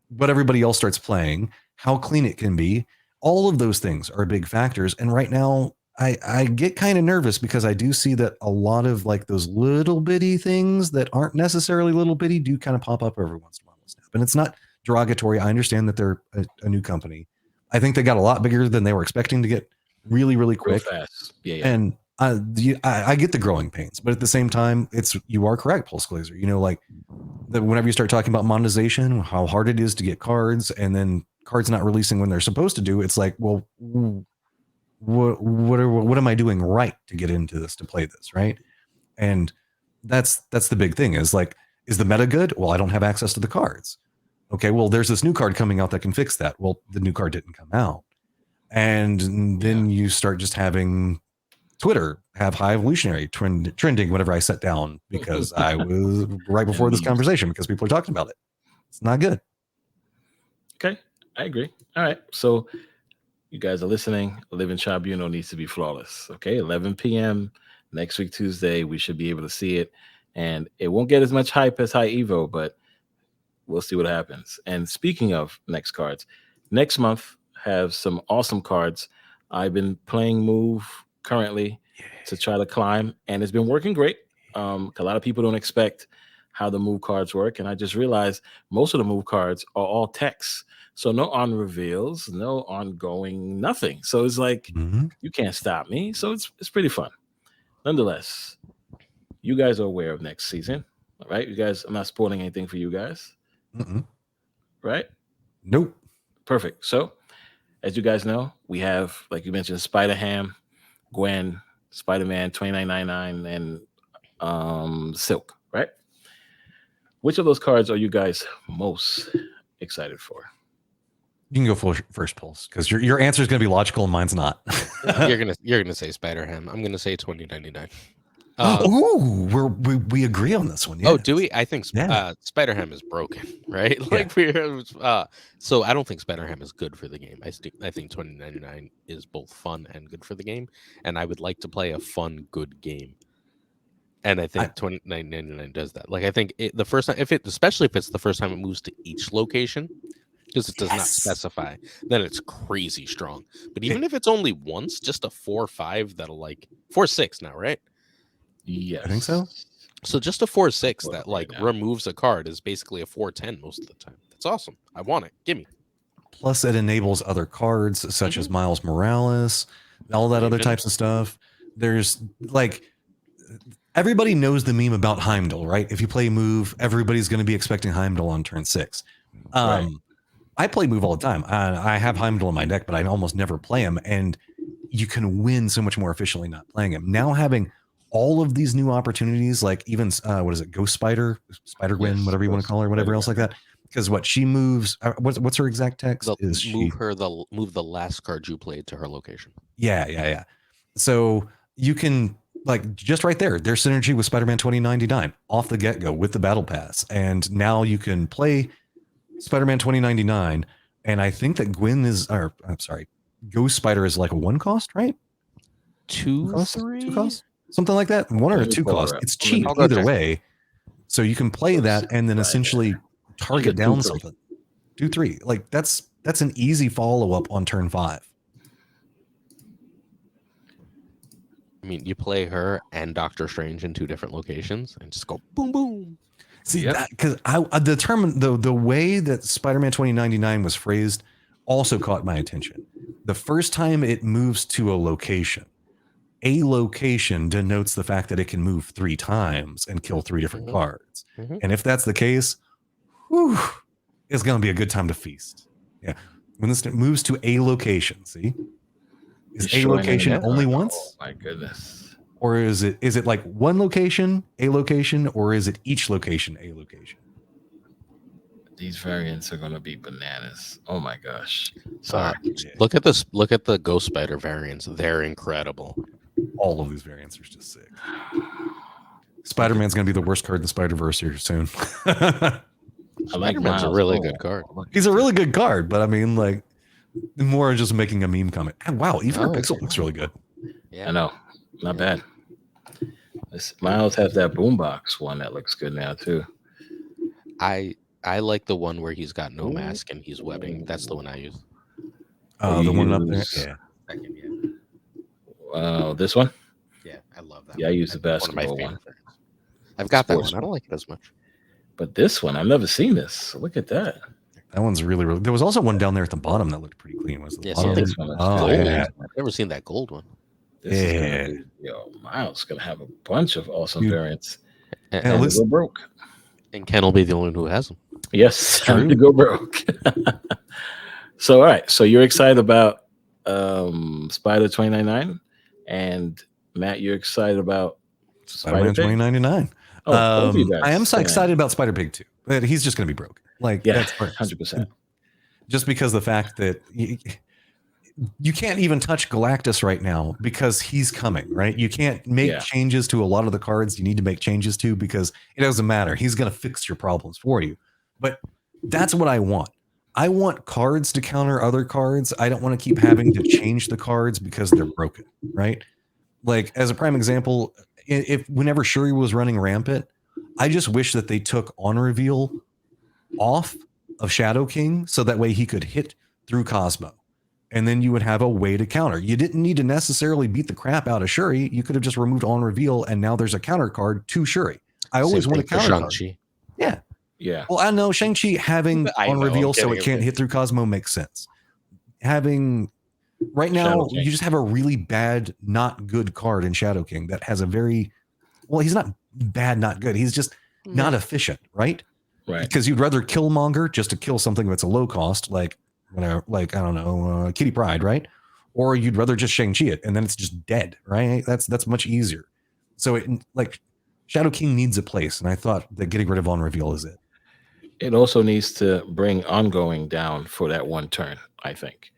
What everybody else starts playing, how clean it can be, all of those things are big factors. And right now, I get kind of nervous because I do see that a lot of like those little bitty things that aren't necessarily little bitty do kind of pop up every once in a while. And it's not derogatory. I understand that they're a new company. I think they got a lot bigger than they were expecting to get really, really quick. Real fast. Yeah. And I get the growing pains, but at the same time, you are correct, Pulse Glazer. You know, like whenever you start talking about monetization, how hard it is to get cards, and then cards not releasing when they're supposed to do, it's like, well, what am I doing right to get into this, to play this, right? And that's the big thing is like, is the meta good? Well, I don't have access to the cards. Okay, well, there's this new card coming out that can fix that. Well, the new card didn't come out. And then you start just having Twitter have High Evolutionary trending whenever I sat down because I was right before this conversation because people are talking about it. It's not good. Okay, I agree. All right, so you guys are listening. Living Tribunal needs to be flawless. Okay, 11 p.m. next week, Tuesday. We should be able to see it. And it won't get as much hype as High Evo, but we'll see what happens. And speaking of next cards, next month have some awesome cards. I've been playing Move currently to try to climb, and it's been working great. A lot of people don't expect how the Move cards work, and I just realized most of the Move cards are all text. So no on reveals, no ongoing, nothing. So it's like you can't stop me. So it's pretty fun. Nonetheless, you guys are aware of next season, all right? You guys, I'm not spoiling anything for you guys, right? Nope. Perfect. So, as you guys know, we have, like you mentioned, Spider-Ham, Gwen, Spider-Man 2999, and Silk, right? Which of those cards are you guys most excited for? You can go first, Pulse, because your answer is going to be logical and mine's not. You're gonna say Spider-Ham. I'm gonna say 2099. We agree on this one. Yes. Oh, do we? I think Spider-Ham is broken, right? Like so I don't think Spider-Ham is good for the game. I think 2099 is both fun and good for the game, and I would like to play a fun, good game. And I think 2999 does that. Like I think the first time, especially if it's the first time it moves to each location, because it does not specify, then it's crazy strong. But even if it's only once, just a 4/5 that'll like 4/6 now, right? Yes, I think so. So just a 4/6 that like removes a card is basically a 4/10 most of the time. That's awesome. I want it. Gimme. Plus, it enables other cards such as Miles Morales, all that other types of stuff. There's like everybody knows the meme about Heimdall, right? If you play Move, everybody's going to be expecting Heimdall on turn 6. Right. I play Move all the time. I have Heimdall in my deck, but I almost never play him. And you can win so much more efficiently not playing him. Now having all of these new opportunities, like even, what is it, Ghost Spider, Spider-Gwen, whatever you want to call her, whatever else like that. Because what she moves, what's her exact text? Move the last card you played to her location. Yeah. So you can, like, just right there, there's synergy with Spider-Man 2099 off the get-go with the Battle Pass. And now you can play Spider-Man 2099, and I think that Ghost Spider is like a 1 cost, right? 2 cost? 2 cost? Something like that. 1 or a 2 cost. It's cheap either way. So you can play that and then essentially target down something. 2/3. Like that's an easy follow-up on turn 5. mean, you play her and Doctor Strange in 2 different locations and just go boom, boom. See that because I determined the way that Spider-Man 2099 was phrased also caught my attention. The first time it moves to a location denotes the fact that it can move 3 times and kill 3 different cards. And if that's the case, whew, it's going to be a good time to feast. Yeah. When this moves to a location, see? Is a location only once? Oh my goodness. Or is it like one location, a location, or is it each location, a location? These variants are going to be bananas. Oh my gosh. Sorry. Look at this. Look at the Ghost Spider variants. They're incredible. All of these variants are just sick. Spider-Man's going to be the worst card in the Spider-Verse here soon. I like Spider-Man's a really good card. He's a really good card, but I mean, like, more just making a meme comment. And wow, even her pixel looks really good. Yeah, I know. Not bad. Miles has that boombox one that looks good now too. I like the one where he's got no mask and he's webbing. That's the one I use. The one up there. Yeah. This one? Yeah, I love that. Yeah, I use the basketball one. I've got that one. I don't like it as much. But this one, I've never seen this. Look at that. That one's really, really. There was also one down there at the bottom that looked pretty clean. Was the bottom? This one is I've never seen that gold one. This is gonna be, Miles gonna have a bunch of awesome variants. And go broke. And Ken will be the only one who has them. Yes, time to go broke. So, all right. So you're excited about Spider 2099, and Matt, you're excited about Spider-Man 2099. I am so excited about Spider Pig too, but he's just going to be broke. Like, that's 100%. Just because the fact that you can't even touch Galactus right now because he's coming, right? You can't make changes to a lot of the cards you need to make changes to because it doesn't matter. He's going to fix your problems for you. But that's what I want. I want cards to counter other cards. I don't want to keep having to change the cards because they're broken, right? Like, as a prime example, if whenever Shuri was running rampant, I just wish that they took on reveal off of Shadow King so that way he could hit through Cosmo. And then you would have a way to counter. You didn't need to necessarily beat the crap out of Shuri. You could have just removed on reveal, and now there's a counter card to Shuri. I always want a counter card. Yeah. Yeah. Well, I know Shang-Chi having on reveal so it can't hit through Cosmo makes sense. Having right now, you just have a really bad, not good card in Shadow King that has a very he's not bad, not good. He's just not efficient, right? Right. Because you'd rather Killmonger just to kill something that's a low cost, like I don't know, Kitty Pryde, right? Or you'd rather just Shang-Chi it, and then it's just dead, right? That's much easier. So it like Shadow King needs a place, and I thought that getting rid of on reveal is it. It also needs to bring ongoing down for that one turn, I think.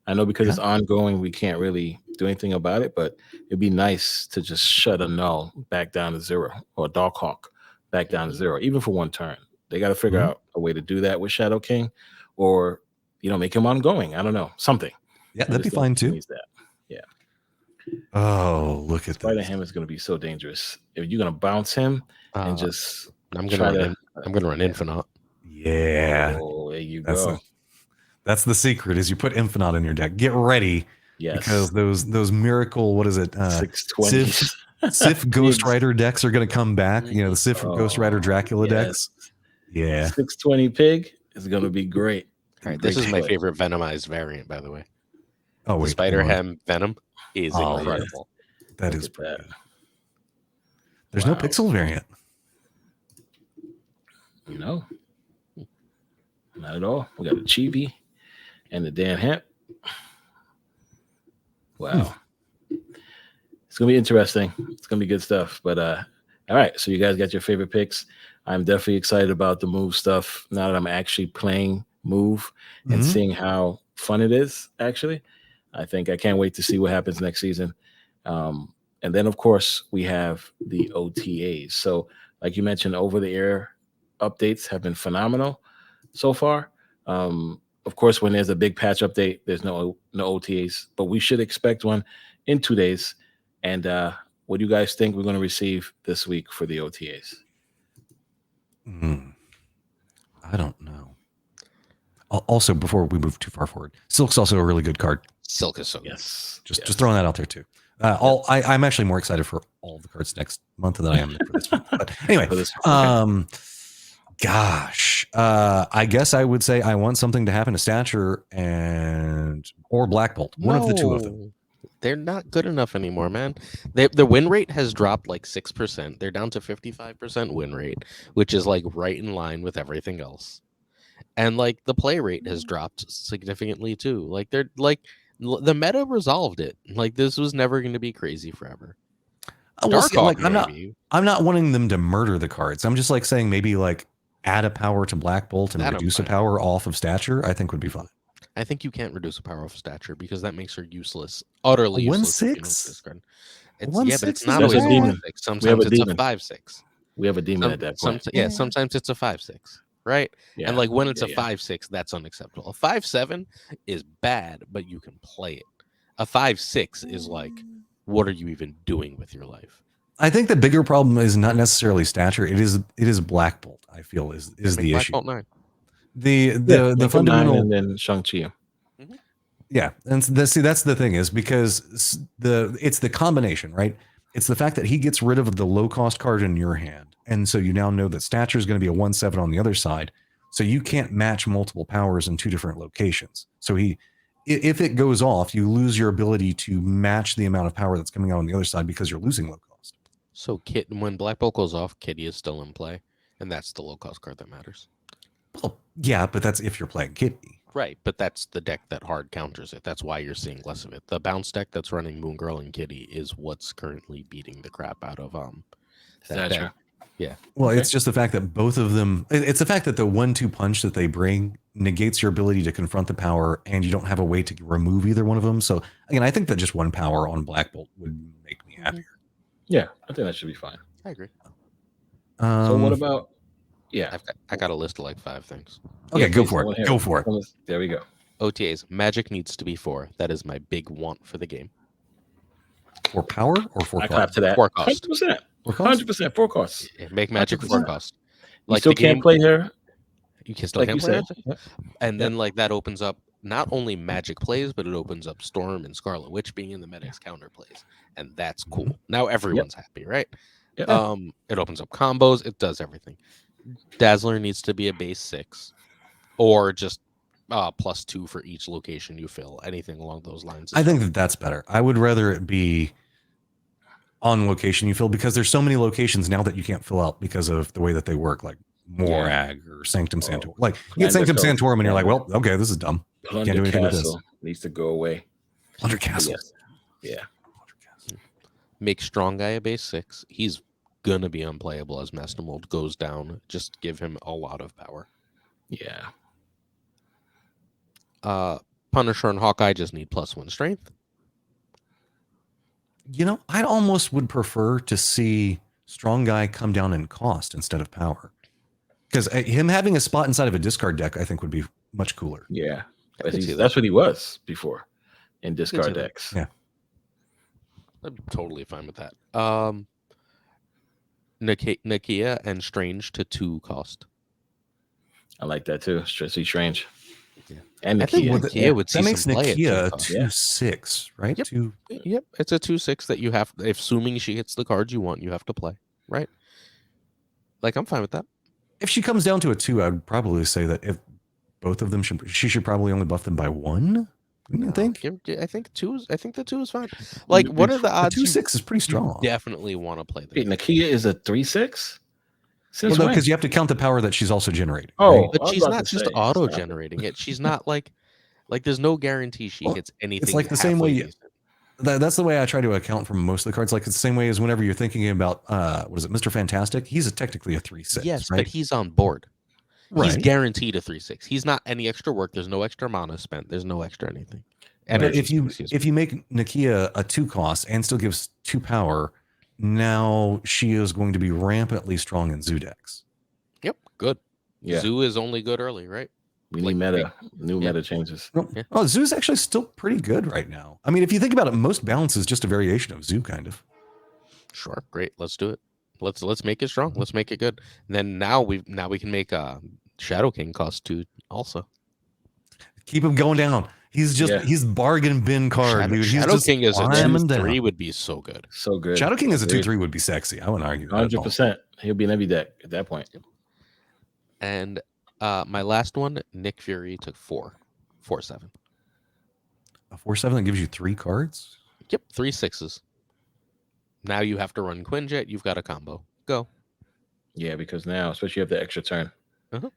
I know because it's ongoing, we can't really do anything about it, but it'd be nice to just shut a null back down to 0 or Darkhawk back down to 0, even for one turn. They got to figure out a way to do that with Shadow King, or make him ongoing. I don't know, something. Yeah, that'd be fine too. Yeah. Oh, look at that. Spider-Ham is going to be so dangerous. If you're going to bounce him and just, I'm going to run Infinite. Yeah. Oh, there you go. That's the secret is you put Infinite in your deck. Get ready. Yes. Because those miracle, what is it? 620. Sif Ghost Rider decks are going to come back. The Sif Ghost Rider Dracula decks. Yeah. 620 pig is going to be great. All right, this is my favorite Venomized variant, by the way. Oh, wait. Spider-Ham Venom is incredible. That is pretty good. There's no pixel variant. Not at all. We got the Chibi and the Dan Hemp. Wow. It's going to be interesting. It's going to be good stuff. But all right, so you guys got your favorite picks. I'm definitely excited about the Move stuff now that I'm actually playing Move and seeing how fun it is, actually. I think I can't wait to see what happens next season. And then, of course, we have the OTAs. So, like you mentioned, over-the-air updates have been phenomenal so far. Of course, when there's a big patch update, there's no OTAs, but we should expect one in 2 days. And what do you guys think we're going to receive this week for the OTAs? I don't know. Also, before we move too far forward, Silk's also a really good card. Silk is so good. Yes. Just throwing that out there too. I'm actually more excited for all the cards next month than I am for this month. But anyway, Okay. gosh, I guess I would say I want something to happen to Stature or Black Bolt. One of the two of them. They're not good enough anymore, man. The win rate has dropped like 6%. They're down to 55% win rate, which is like right in line with everything else. And like the play rate has dropped significantly too. Like they're like the meta resolved it. Like this was never going to be crazy forever. Well, see, like maybe. I'm not wanting them to murder the cards. I'm just like saying maybe like add a power to Black Bolt and reduce a power off of Stature. I think would be fun. I think you can't reduce a power of Stature because that makes her useless, utterly useless. 1/6? But it's not That's always a a demon. 1/6. Sometimes it's a 5/6. We have a demon at that point. Sometimes it's a 5/6, right? Yeah. And like when it's a 5/6, that's unacceptable. A 5/7 is bad, but you can play it. A 5/6 is like, what are you even doing with your life? I think the bigger problem is not necessarily Stature. It is Black Bolt. I feel is the Black issue. Bolt 9. The fundamental, and then Shang-Chi. Yeah, and that's the thing is because it's the combination, right? It's the fact that he gets rid of the low cost card in your hand, and so you now know that Stature is going to be a 1/7 on the other side, so you can't match multiple powers in two different locations. So if it goes off, you lose your ability to match the amount of power that's coming out on the other side because you're losing low cost. So when Black Bolt goes off, Kitty is still in play, and that's the low cost card that matters. Well, yeah, but that's if you're playing Kitty. Right, but that's the deck that hard counters it. That's why you're seeing less of it. The bounce deck that's running Moon Girl and Kitty is what's currently beating the crap out of that deck. Yeah. Well, it's just the fact that both of them. It's the fact that the 1-2 punch that they bring negates your ability to confront the power, and you don't have a way to remove either one of them. So again, I think that just one power on Black Bolt would make me happier. Yeah, I think that should be fine. I agree. So what about? Yeah, I got a list of like 5 things. Okay, go for it. Go for it. There we go. OTAs. Magic needs to be 4. That is my big want for the game. For power or for I clap to that. 4 cost. 100%. 100% 4 costs. Make Magic 4 cost. Like you still can't play her. You can still can't play Magic. And then like that opens up not only Magic plays, but it opens up Storm and Scarlet Witch being in the meta's counter plays, and that's cool. Now everyone's happy, right? It opens up combos. It does everything. Dazzler needs to be a base 6, or just +2 for each location you fill. Anything along those lines. I think that's better. I would rather it be on location you fill, because there's so many locations now that you can't fill out because of the way that they work, like Morag or Sanctum Sanctorum. Like you get Sanctum Sanctorum and you're like, well, okay, this is dumb. Plunder can't do anything Castle with this. Needs to go away. Plunder Castle. Yeah. Make Strong Guy a base 6. He's gonna be unplayable as Master Mold goes down. Just give him a lot of power. Yeah. Punisher and Hawkeye just need +1 strength. You know, I almost would prefer to see Strong Guy come down in cost instead of power, because him having a spot inside of a discard deck, I think, would be much cooler. Yeah, that's what he was before in discard decks. Yeah, I'm totally fine with that. Nakia and Strange to 2 cost. I like that too. Strange. Yeah. And Nakia would see that makes some play Nakia 2/6, right? Yep. Yep, it's a 2/6 that you have. Assuming she hits the cards you want, you have to play, right? Like I'm fine with that. If she comes down to a 2, I'd probably say that if both of them she should probably only buff them by 1. I think. I think the 2 is fine. Like, what are the odds? 2/6 is pretty strong. Definitely want to play that. Nakia is a 3/6. Well, no, because you have to count the power that she's also generating. Oh, right? but she's not just auto generating it. She's not like there's no guarantee she hits anything. It's like the same way. That's the way I try to account for most of the cards. Like it's the same way as whenever you're thinking about what is it, Mr. Fantastic? He's technically a 3/6. Yes, right? but he's on board. Right. He's guaranteed a 3/6. He's not any extra work. There's no extra mana spent. There's no extra anything. But if you make Nakia a 2 cost and still gives 2 power, now she is going to be rampantly strong in Zoo decks. Yep, good. Yeah. Zoo is only good early, right? We need meta changes. Oh, Zoo's actually still pretty good right now. I mean, if you think about it, most balance is just a variation of Zoo, kind of. Sure, great. Let's do it. Let's make it strong. Let's make it good. And then now we can make Shadow King cost 2 also. Keep him going down. he's bargain bin card, dude. He's Shadow just King as a climbing 2/3 down. would be so good. So good. Shadow King as a Agreed. 2/3 would be sexy. I wouldn't argue that at all. 100%. He'll be in every deck at that point. And my last one, Nick Fury took 4/7. A 4/7 that gives you 3 cards. Yep, 3 6s. Now you have to run Quinjet. You've got a combo. Go. Yeah, because now, especially you have the extra turn. Uh-huh.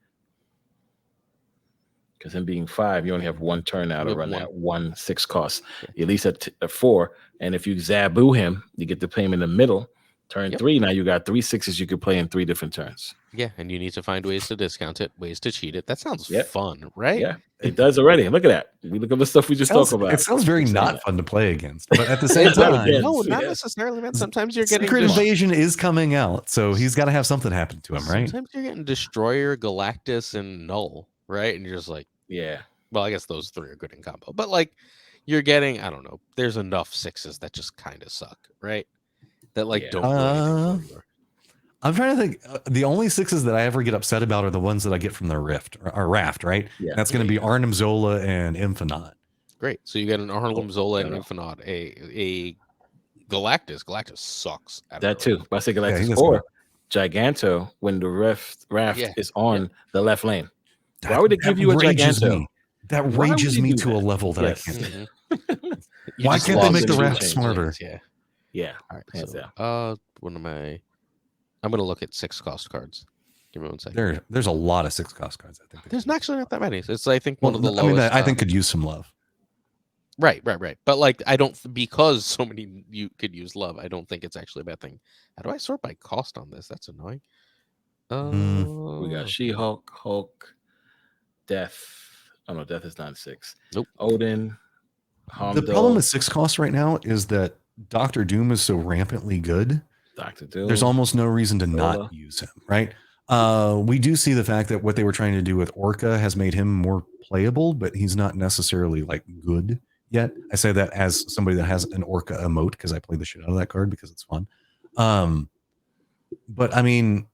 Because him being 5, you only have 1 turn now to You have run one. that 1 6 cost. At least at 4. And if you Zaboo him, you get to play him in the middle. Turn 3, now you got 3 6s you could play in 3 different turns. Yeah, and you need to find ways to discount it, ways to cheat it. That sounds fun, right? Yeah, it does already. Look at that. We look at the stuff we just talked about. It sounds very not fun to play against, but at the same time, No, not necessarily, man. Sometimes you're getting Secret Invasion is coming out, so he's got to have something happen to him, right? Sometimes you're getting Destroyer, Galactus, and Null, right? And you're just like, yeah. Well, I guess those 3 are good in combo, but like you're getting, I don't know, there's enough 6s that just kind of suck, right? That like don't really anymore. I'm trying to think. The only 6s that I ever get upset about are the ones that I get from the Rift or Raft, right? Yeah. That's going to be Arnim Zola and Infinite. Great. So you get an Arnim Zola and Infinite, a Galactus. Galactus sucks. That too. But I say Galactus or Giganto when the raft is on the left lane. Why would it give you a Giganto? That rages me to a level that I can't. Why can't they make the raft smarter? Yeah. All right. Hands So, down. what am I? I'm gonna look at 6 cost cards. Give me 1 second. There's a lot of 6 cost cards. I think there's actually not that many. It's I think one of the lowest. I mean, I think could use some love. Right. But like, I don't because so many you could use love. I don't think it's actually a bad thing. How do I sort by cost on this? That's annoying. We got She-Hulk, Hulk, Death. Oh no, Death is not 6. Nope. Odin. The problem with 6 costs right now is that Doctor Doom is so rampantly good. Dr. Doom. There's almost no reason to not use him, right? We do see the fact that what they were trying to do with Orca has made him more playable, but he's not necessarily like good yet. I say that as somebody that has an Orca emote because I play the shit out of that card because it's fun. But I mean,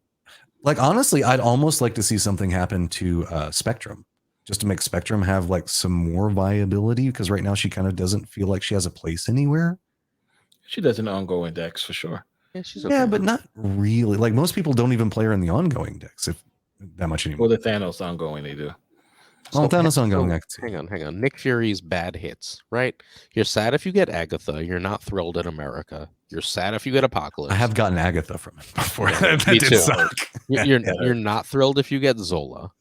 like honestly, I'd almost like to see something happen to Spectrum, just to make Spectrum have like some more viability because right now she kind of doesn't feel like she has a place anywhere. She does an ongoing decks for sure. Yeah, she's okay. Yeah, but not really. Like most people don't even play her in the ongoing decks if that much anymore. Well, the Thanos ongoing they do. Well, Thanos ongoing. Hang on. Nick Fury's bad hits, right? You're sad if you get Agatha. You're not thrilled at America. You're sad if you get Apocalypse. I have gotten Agatha from it before. That Me did too. suck. You're not thrilled if you get Zola.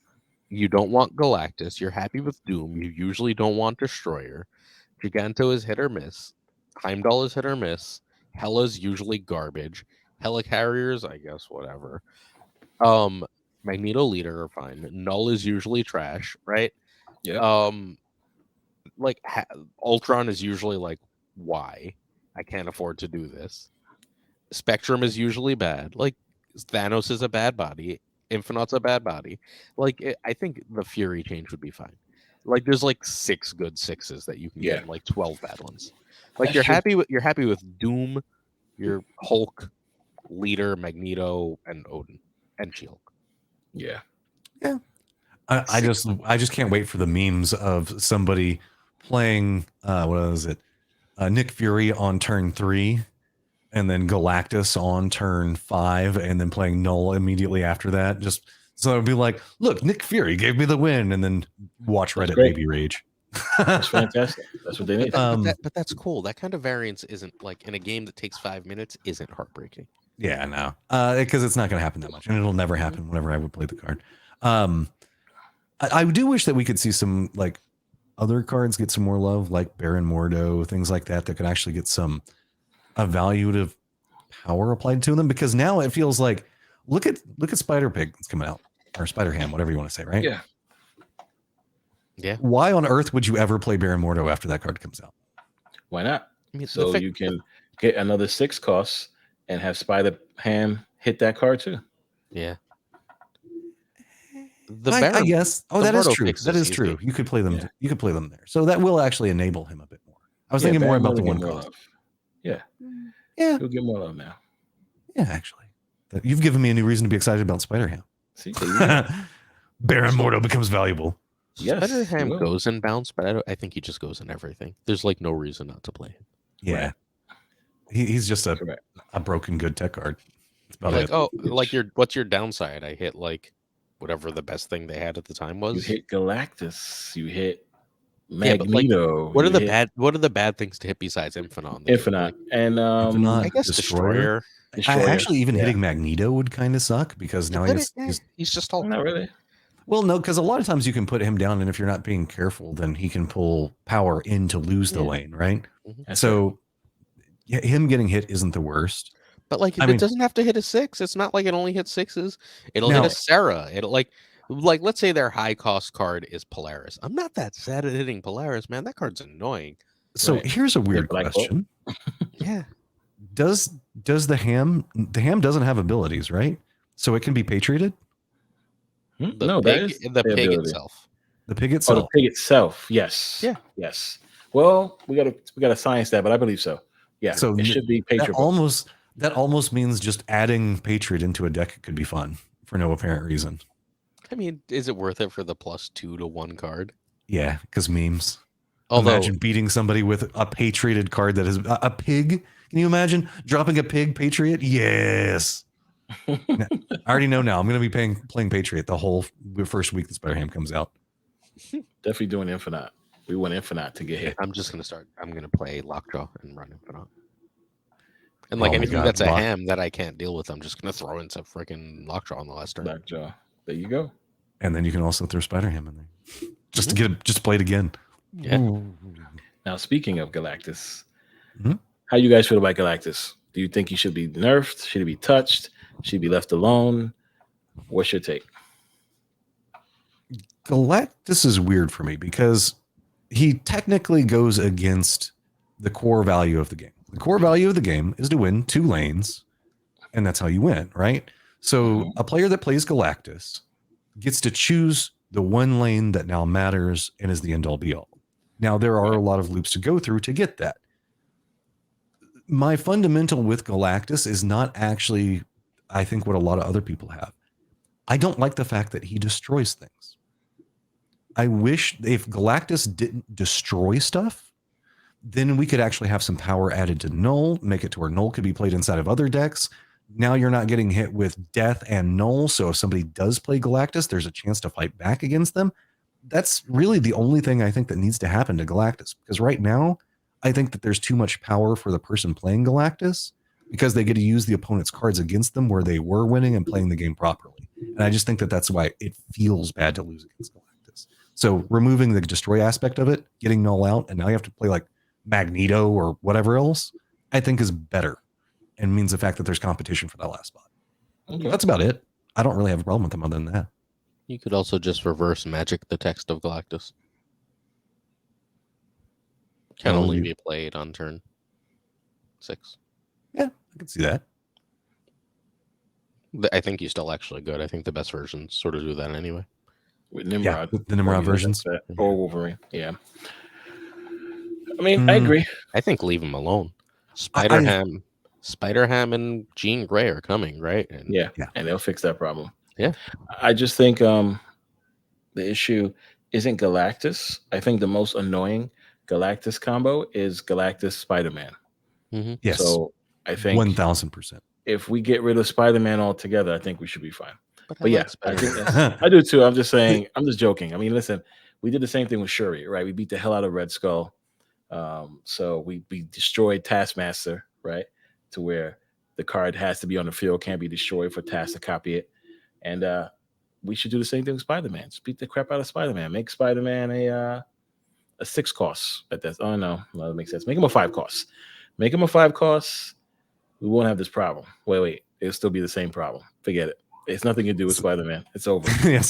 You don't want Galactus. You're happy with Doom. You usually don't want Destroyer. Giganto is hit or miss. Heimdall is hit or miss. Hela's usually garbage. Helicarriers, I guess, whatever. Magneto Leader are fine. Null is usually trash, right? Yeah. Like Ultron is usually like, why? I can't afford to do this. Spectrum is usually bad. Like Thanos is a bad body. Infinite's a bad body. Like I think the Fury change would be fine. Like there's like 6 good 6s that you can get, and like 12 bad ones. Like you're happy with Doom, your Hulk, Leader, Magneto, and Odin, and She-Hulk. Yeah. I just can't wait for the memes of somebody playing what was it? Nick Fury on turn 3, and then Galactus on turn 5, and then playing Null immediately after that. Just so it would be like, look, Nick Fury gave me the win, and then watch Reddit baby rage. That's fantastic. That's what they need. But that's cool. That kind of variance isn't like in a game that takes 5 minutes isn't heartbreaking. Yeah, no, because it's not going to happen that much, and it'll never happen whenever I would play the card. I do wish that we could see some like other cards get some more love, like Baron Mordo, things like that could actually get some evaluative power applied to them. Because now it feels like look at Spider Pig that's coming out, or Spider Ham, whatever you want to say, right? Yeah. Yeah. Why on earth would you ever play Baron Mordo after that card comes out? Why not? So you can get another 6 costs and have Spider Ham hit that card too. Yeah. I guess. Oh, that is true. That is true. You could play them. Yeah. You could play them there. So that will actually enable him a bit more. I was thinking more about the 1 cost. Yeah. Yeah. He'll get more love now. Yeah, actually. You've given me a new reason to be excited about Spider Ham. See, Baron Mordo becomes valuable. Yes, he Spider-Ham will. goes in bounce, but I think he just goes in everything. There's like no reason not to play him. Yeah. Right. He's just Correct. a broken good tech card. That's about Like, it. oh, like what's your downside? I hit like whatever the best thing they had at the time was. You hit Galactus. You hit Yeah, but like, Magneto. what are you the hit bad? What are the bad things to hit besides Infinite? On the game? Infinite Like, and Infinite, I guess Destroyer. Destroyer. I actually even yeah. hitting Magneto would kind of suck because now But he's just all. Not really. well, no, because a lot of times you can put him down, and if you're not being careful, then he can pull power in to lose the Yeah. lane, right? Mhm. That's So yeah, him getting hit isn't the worst. But like, I it mean- doesn't have to hit a 6. It's not like it only hits 6s. It'll Now- hit a Sarah. It'll like let's say their high cost card is Polaris. I'm not that sad at hitting Polaris, man. That card's annoying. So Right. here's a weird Black Bolt. question: Yeah. Does the ham doesn't have abilities, right? So it can be patrioted. The No, that pig, is the pig ability. itself. The pig Oh, itself. the pig itself. Yes. Yeah. Yes. Well, we gotta science that, but I believe so. Yeah. So it should be that patriot. almost means just adding patriot into a deck could be fun for no apparent reason. I mean, is it worth it for the +2 to 1 card? Yeah, because memes. Although, Imagine beating somebody with a patrioted card that is a pig. Can you imagine dropping a pig patriot? Yes. I already know now. I'm going to be playing patriot the whole first week that Spider-Ham comes out. Definitely doing Infinite. We want Infinite to get hit. I'm gonna play Lockjaw and run Infinite. And like Oh my anything God, that's a ham that I can't deal with, I'm just gonna throw into freaking Lockjaw on the last turn. Lockjaw. There you go. And then you can also throw Spider-Ham in there just to get it, just play it again. Yeah. Now, speaking of Galactus, Mhm. how you guys feel about Galactus? Do you think he should be nerfed? Should he be touched? Should he be left alone? What's your take? Galactus is weird for me because he technically goes against the core value of the game. The core value of the game is to win 2 lanes, and that's how you win, right? So a player that plays Galactus gets to choose the 1 lane that now matters and is the end-all be-all. Now, there are a lot of loops to go through to get that. My fundamental with Galactus is not actually, I think, what a lot of other people have. I don't like the fact that he destroys things. I wish if Galactus didn't destroy stuff, then we could actually have some power added to Null, make it to where Null could be played inside of other decks. Now you're not getting hit with Death and Null, so if somebody does play Galactus, there's a chance to fight back against them. That's really the only thing I think that needs to happen to Galactus, because right now, I think that there's too much power for the person playing Galactus because they get to use the opponent's cards against them where they were winning and playing the game properly. And I just think that that's why it feels bad to lose against Galactus. So removing the destroy aspect of it, getting Null out, and now you have to play like Magneto or whatever else, I think is better and means the fact that there's competition for that last spot. Okay. That's about it. I don't really have a problem with them other than that. You could also just reverse magic the text of Galactus. Can Oh, only you- be played on turn 6. Yeah, I can see that. I think he's still actually good. I think the best versions sort of do that anyway. With Nimrod. with the Nimrod Or versions. Or Wolverine. Yeah. I mean, I agree. I think leave him alone. Spider-Ham and Jean Grey are coming, right? And Yeah. Yeah. And they'll fix that problem. Yeah. I just think the issue isn't Galactus. I think the most annoying Galactus combo is Galactus Spider-Man. Mhm. Yes, So I think 1000%. if we get rid of Spider-Man altogether, I think we should be fine. But But yeah, I think that's, I do too. I'm just saying, I'm just joking. I mean, listen, we did the same thing with Shuri, right? We beat the hell out of Red Skull. So we destroyed Taskmaster, right? To where the card has to be on the field, can't be destroyed for Task to copy it. And we should do the same thing with Spider-Man. Just beat the crap out of Spider-Man. Make Spider-Man a 6 cost. But that's no, that makes sense. Make him a 5 cost. Make him a 5 cost. We won't have this problem. Wait, it'll still be the same problem. Forget it. It's nothing to do with Spider-Man. It's over. Yeah,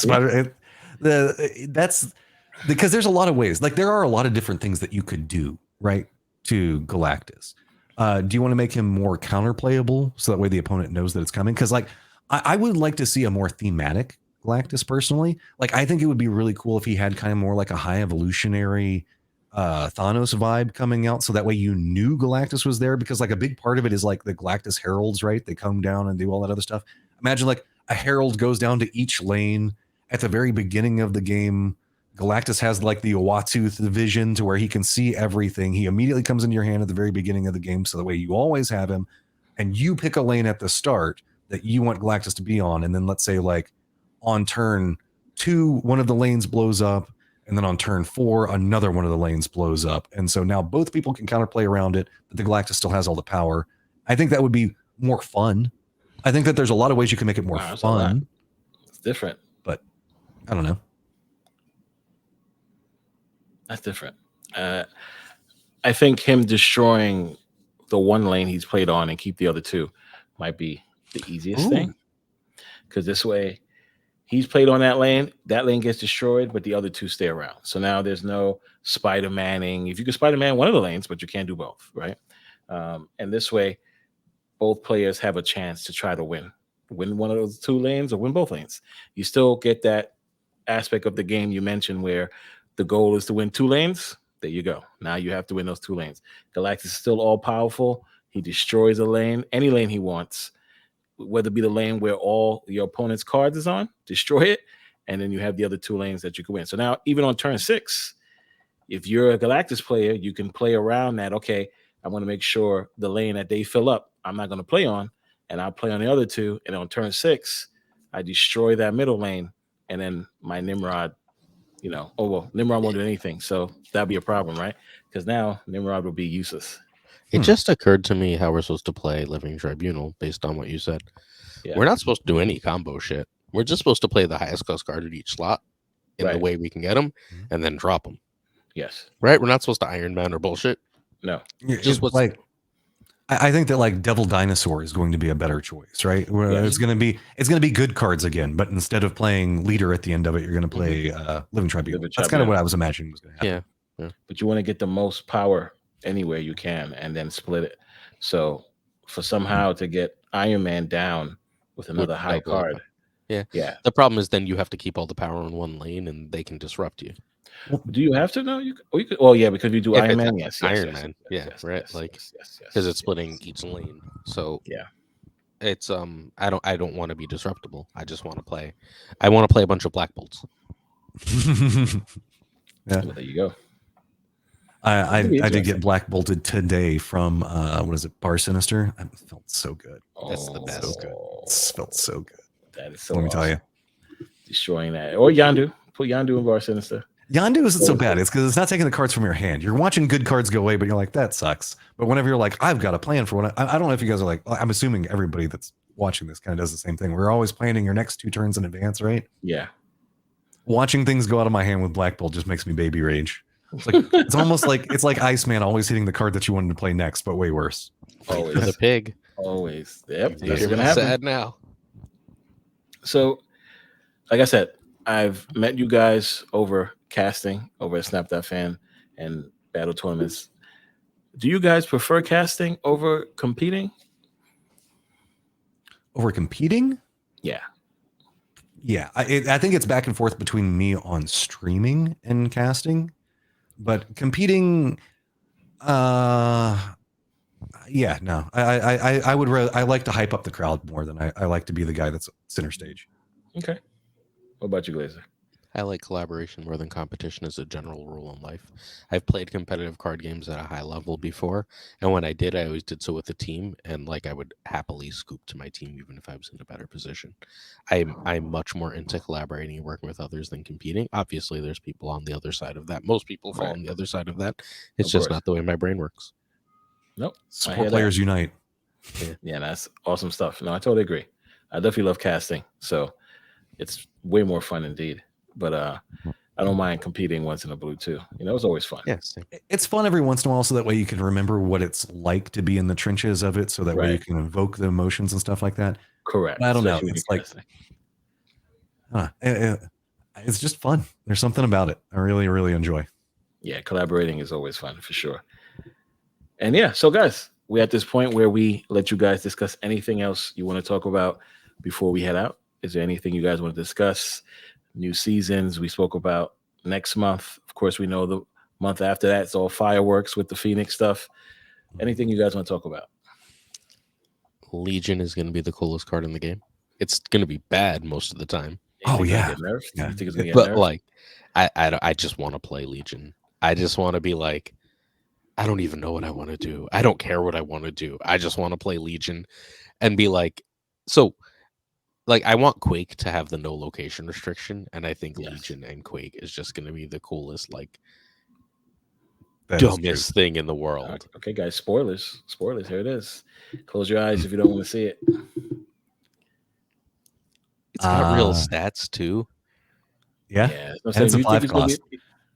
that's because there's a lot of ways. Like there are a lot of different things that you could do, right, to Galactus. Do you want to make him more counterplayable so that way the opponent knows that it's coming? Because like I would like to see a more thematic Galactus personally. Like I think it would be really cool if he had kind of more like a high evolutionary Thanos vibe coming out, so that way you knew Galactus was there, because like a big part of it is like the Galactus heralds, right? They come down and do all that other stuff. Imagine like a herald goes down to each lane at the very beginning of the game, Galactus has like the Owatsu vision to where he can see everything. He immediately comes into your hand at the very beginning of the game, so that way you always have him, and you pick a lane at the start that you want Galactus to be on, and then let's say like on turn 2, one of the lanes blows up, and then on turn 4, another one of the lanes blows up, and so now both people can counterplay around it, but the Galactus still has all the power. I think that would be more fun. I think that there's a lot of ways you can make it more fun. It's different, but I don't know. That's different. I think him destroying the one lane he's played on and keep the other two might be the easiest thing, because this way he's played on that lane gets destroyed, but the other two stay around. So now there's no Spider-Manning. If you can Spider-Man one of the lanes, but you can't do both, right? And this way, both players have a chance to try to win one of those two lanes or win both lanes. You still get that aspect of the game you mentioned where the goal is to win 2 lanes. There you go. Now you have to win those 2 lanes. Galactus is still all powerful. He destroys a lane, any lane he wants, whether it be the lane where all your opponent's cards is on, destroy it, and then you have the other 2 lanes that you can win. So now, even on turn 6, if you're a Galactus player, you can play around that. Okay, I want to make sure the lane that they fill up, I'm not going to play on, and I'll play on the other 2. And on turn 6, I destroy that middle lane, and then my Nimrod, Nimrod won't do anything. So that'd be a problem, right? Because now Nimrod will be useless. It just occurred to me how we're supposed to play Living Tribunal based on what you said. Yeah. We're not supposed to do any combo shit. We're just supposed to play the highest cost card at each slot in the way we can get them and then drop them. Yes. Right? We're not supposed to Iron Man or bullshit. No. Just what's like, I think that like Devil Dinosaur is going to be a better choice, right? It's going to be good cards again, but instead of playing Leader at the end of it, you're going to play Living Tribunal. That's kind of what I was imagining was going to happen. Yeah. But you want to get the most power anywhere you can and then split it. So for somehow to get Iron Man down with another high card. Yeah. The problem is then you have to keep all the power in one lane and they can disrupt you. Do you have to? No, you could. Well, yeah, because you do Iron Man. Yes, Iron Man. Right. Because it's splitting each lane. So yeah, it's I don't want to be disruptible. I just want to play. I want to play a bunch of Black Bolts. Well, there you go. I did get black bolted today from what is it, Bar Sinister? It felt so good. That's the best. So good. It felt so good. That is so. Let me tell you, destroying that or Yondu. Put Yondu in Bar Sinister. Yondu isn't so bad. It's because it's not taking the cards from your hand. You're watching good cards go away, but you're like, that sucks. But whenever you're like, I've got a plan for what I don't know if you guys are like, I'm assuming everybody that's watching this kind of does the same thing. We're always planning your next 2 turns in advance, right? Yeah. Watching things go out of my hand with Black Bolt just makes me baby rage. It's like it's almost like it's like Iceman always hitting the card that you wanted to play next, but way worse. Always the pig. Always. Yep. That's gonna happen. Sad now. So, like I said, I've met you guys over casting over at Snap.fan and battle tournaments. Do you guys prefer casting over competing? Over competing? Yeah. Yeah. I think it's back and forth between me on streaming and casting, but competing, I would rather, I like to hype up the crowd more than I like to be the guy that's center stage. Okay. What about you, Glazer? I like collaboration more than competition as a general rule in life. I've played competitive card games at a high level before, and when I did, I always did so with a team, and like I would happily scoop to my team even if I was in a better position. I'm much more into collaborating and working with others than competing. Obviously, there's people on the other side of that. Most people fall on the other side of that. It's just not the way my brain works. Nope. Support players unite. Yeah, that's awesome stuff. No, I totally agree. I definitely love casting, so it's way more fun indeed. But I don't mind competing once in a blue too. It's always fun. Yes, it's fun every once in a while, so that way you can remember what it's like to be in the trenches of it, so that way you can evoke the emotions and stuff like that. Correct. I don't know. It's like, it's just fun. There's something about it I really, really enjoy. Yeah, collaborating is always fun for sure. And yeah, so guys, we're at this point where we let you guys discuss anything else you want to talk about before we head out. Is there anything you guys want to discuss? New seasons we spoke about next month. Of course, we know the month after that it's all fireworks with the Phoenix stuff. Anything you guys want to talk about? Legion is going to be the coolest card in the game. It's going to be bad most of the time. You Oh think it'll yeah, get nerfed? yeah. You think it's gonna get But nerfed? like, I just want to play Legion. I just want to be like, I don't even know what I want to do. I don't care what I want to do. I just want to play Legion and be like, so like I want Quake to have the no location restriction, and I think Yes. Legion and Quake is just going to be the coolest, like That is true. dumbest thing in the world. Okay, guys, spoilers. Spoilers. Here it is. Close your eyes if you don't want to see it. It's got real stats too. Yeah, Yeah. and it's a You think 5 it's gonna be? cost.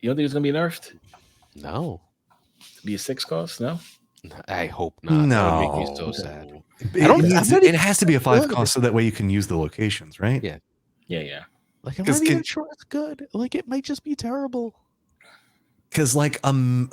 You don't think it's gonna be nerfed? No, Be a 6 cost? No. I hope not. That would make me so No, sad. it, I don't. it I'm needs not it even has to be a sure 5 it's good. cost so that way you can use the locations, right? Yeah. Yeah. Like I'm 'Cause not even sure it's good. Like it might just be terrible. Because like I'm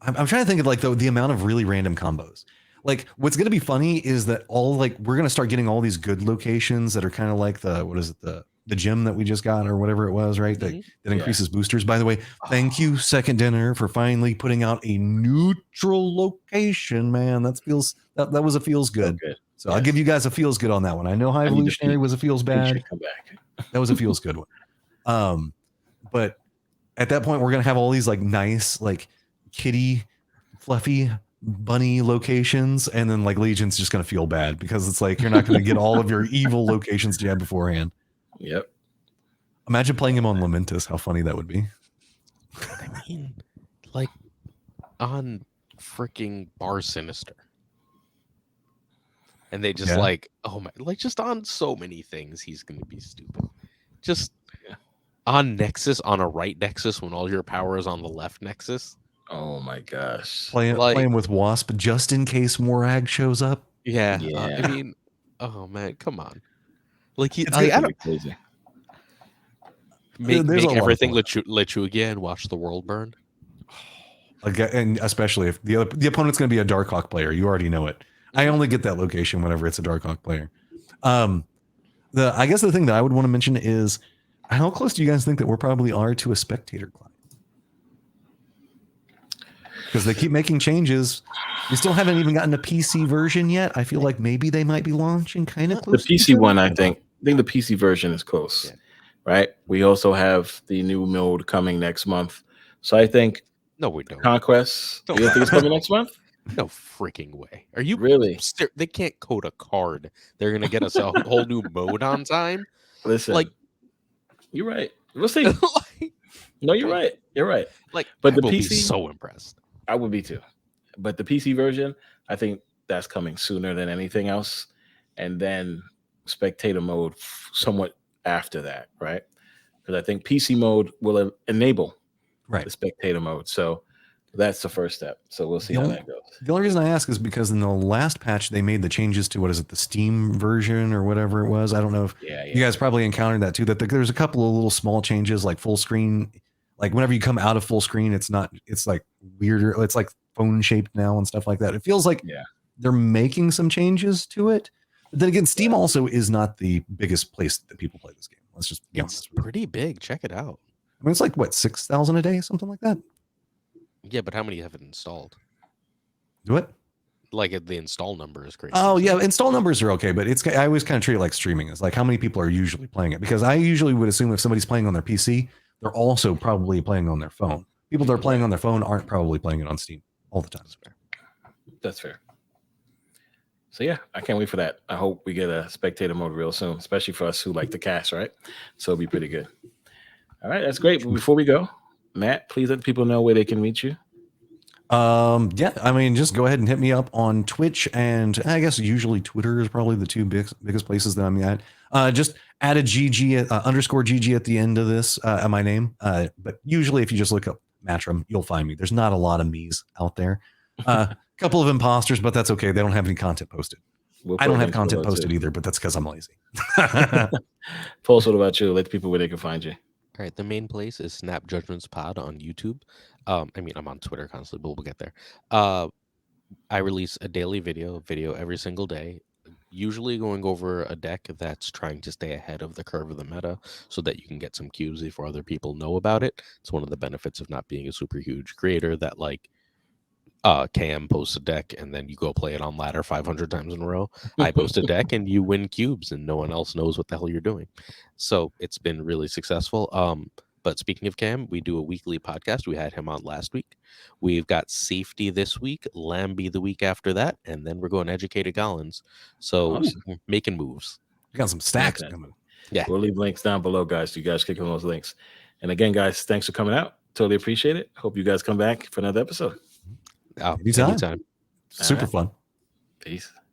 trying to think of like the amount of really random combos. Like what's gonna be funny is that all like we're gonna start getting all these good locations that are kind of like the what is it the gym that we just got or whatever it was, right? Mhm. That increases boosters. By the way, thank you, Second Dinner, for finally putting out a neutral location, man. That was a feels So good. good. So I'll give you guys a feels good on that one. I know High I need to Evolutionary peek. was a feels Peach bad. should come back. That was a feels good one. But at that point, we're gonna have all these like nice, like kitty, fluffy bunny locations, and then like Legion's just gonna feel bad because it's like you're not gonna get all of your evil locations that you had beforehand. Yep. Imagine playing him on Lamentus. How funny that would be. I mean, like on freaking Bar Sinister. And they just Yeah. like, oh my, like just on so many things, he's going to be stupid. Just Yeah. on Nexus, on a right Nexus, when all your power is on the left Nexus. Oh my gosh. Playing with Wasp just in case Morag shows up. Yeah. Yeah. I mean, oh man, come on. Like, It's like I That'd don't be crazy. make There's a lot of everything fun. Lechuga and watch the world burn. Again, and especially if the opponent's going to be a Darkhawk player, you already know it. I only get that location whenever it's a Darkhawk player. I guess the thing that I would want to mention is how close do you guys think that we probably are to a spectator client? Because they keep making changes. We still haven't even gotten a PC version yet. I feel like maybe they might be launching kind of The close. PC one, I think the PC version is close. Yeah. Right? We also have the new mode coming next month. So I think No, we don't. Conquest. No. You don't think it's coming next month? No freaking way. Are you Really? They can't code a card. They're gonna get us a whole new mode on time. Listen, Like, you're right. We'll see. like, No, you're right. You're right. like, But I the will be PC so impressed. I would be too. But the PC version, I think that's coming sooner than anything else. And then spectator mode somewhat after that, right? Because I think PC mode will enable the spectator mode. So that's the first step. So we'll see how that goes. The only reason I ask is because in the last patch they made the changes to what is it, the Steam version or whatever it was. I don't know if you guys probably encountered that too. That there's a couple of little small changes, like full screen. Like whenever you come out of full screen, it's like weirder. It's like phone shaped now and stuff like that. It feels like they're making some changes to it. But then again, Steam also is not the biggest place that people play this game. Let's just be honest. It's pretty big. Check it out. I mean, it's like what, 6,000 a day, something like that. Yeah, but how many have it installed? What? Like the install number is crazy. Oh yeah, install numbers are okay, but I always kind of treat it like streaming. It's like how many people are usually playing it, because I usually would assume if somebody's playing on their PC, they're also probably playing on their phone. People that are playing on their phone aren't probably playing it on Steam all the time. That's fair. So yeah, I can't wait for that. I hope we get a spectator mode real soon, especially for us who like the cast, right? So it'll be pretty good. All right, that's great. But before we go, Matt, please let people know where they can reach you. Yeah, I mean, just go ahead and hit me up on Twitch, and I guess usually Twitter is probably the two biggest places that I'm at. Just add a GG underscore GG at the end of this, my name. But usually if you just look up Matrym, you'll find me. There's not a lot of me's out there. Couple of imposters, but that's okay. They don't have any content posted. I don't have content posted either, but that's because I'm lazy. Pulse, what about you? Let people where they can find you. All right, the main place is Snap Judgments Pod on YouTube. I mean, I'm on Twitter constantly, but we'll get there. I release a daily video every single day, usually going over a deck that's trying to stay ahead of the curve of the meta so that you can get some cubes before other people know about it. It's one of the benefits of not being a super huge creator, that like Cam posts a deck and then you go play it on ladder 500 times in a row. I post a deck and you win cubes and no one else knows what the hell you're doing. So it's been really successful. But speaking of Cam, we do a weekly podcast. We had him on last week. We've got Safety this week, Lambie the week after that, and then we're going Educated Collins. So Awesome. we're making moves. We got some stacks Okay. coming. Yeah. We'll leave links down below, guys. So you guys click on those links. And again, guys, thanks for coming out. Totally appreciate it. Hope you guys come back for another episode. Anytime. Anytime. Super right. fun. Peace.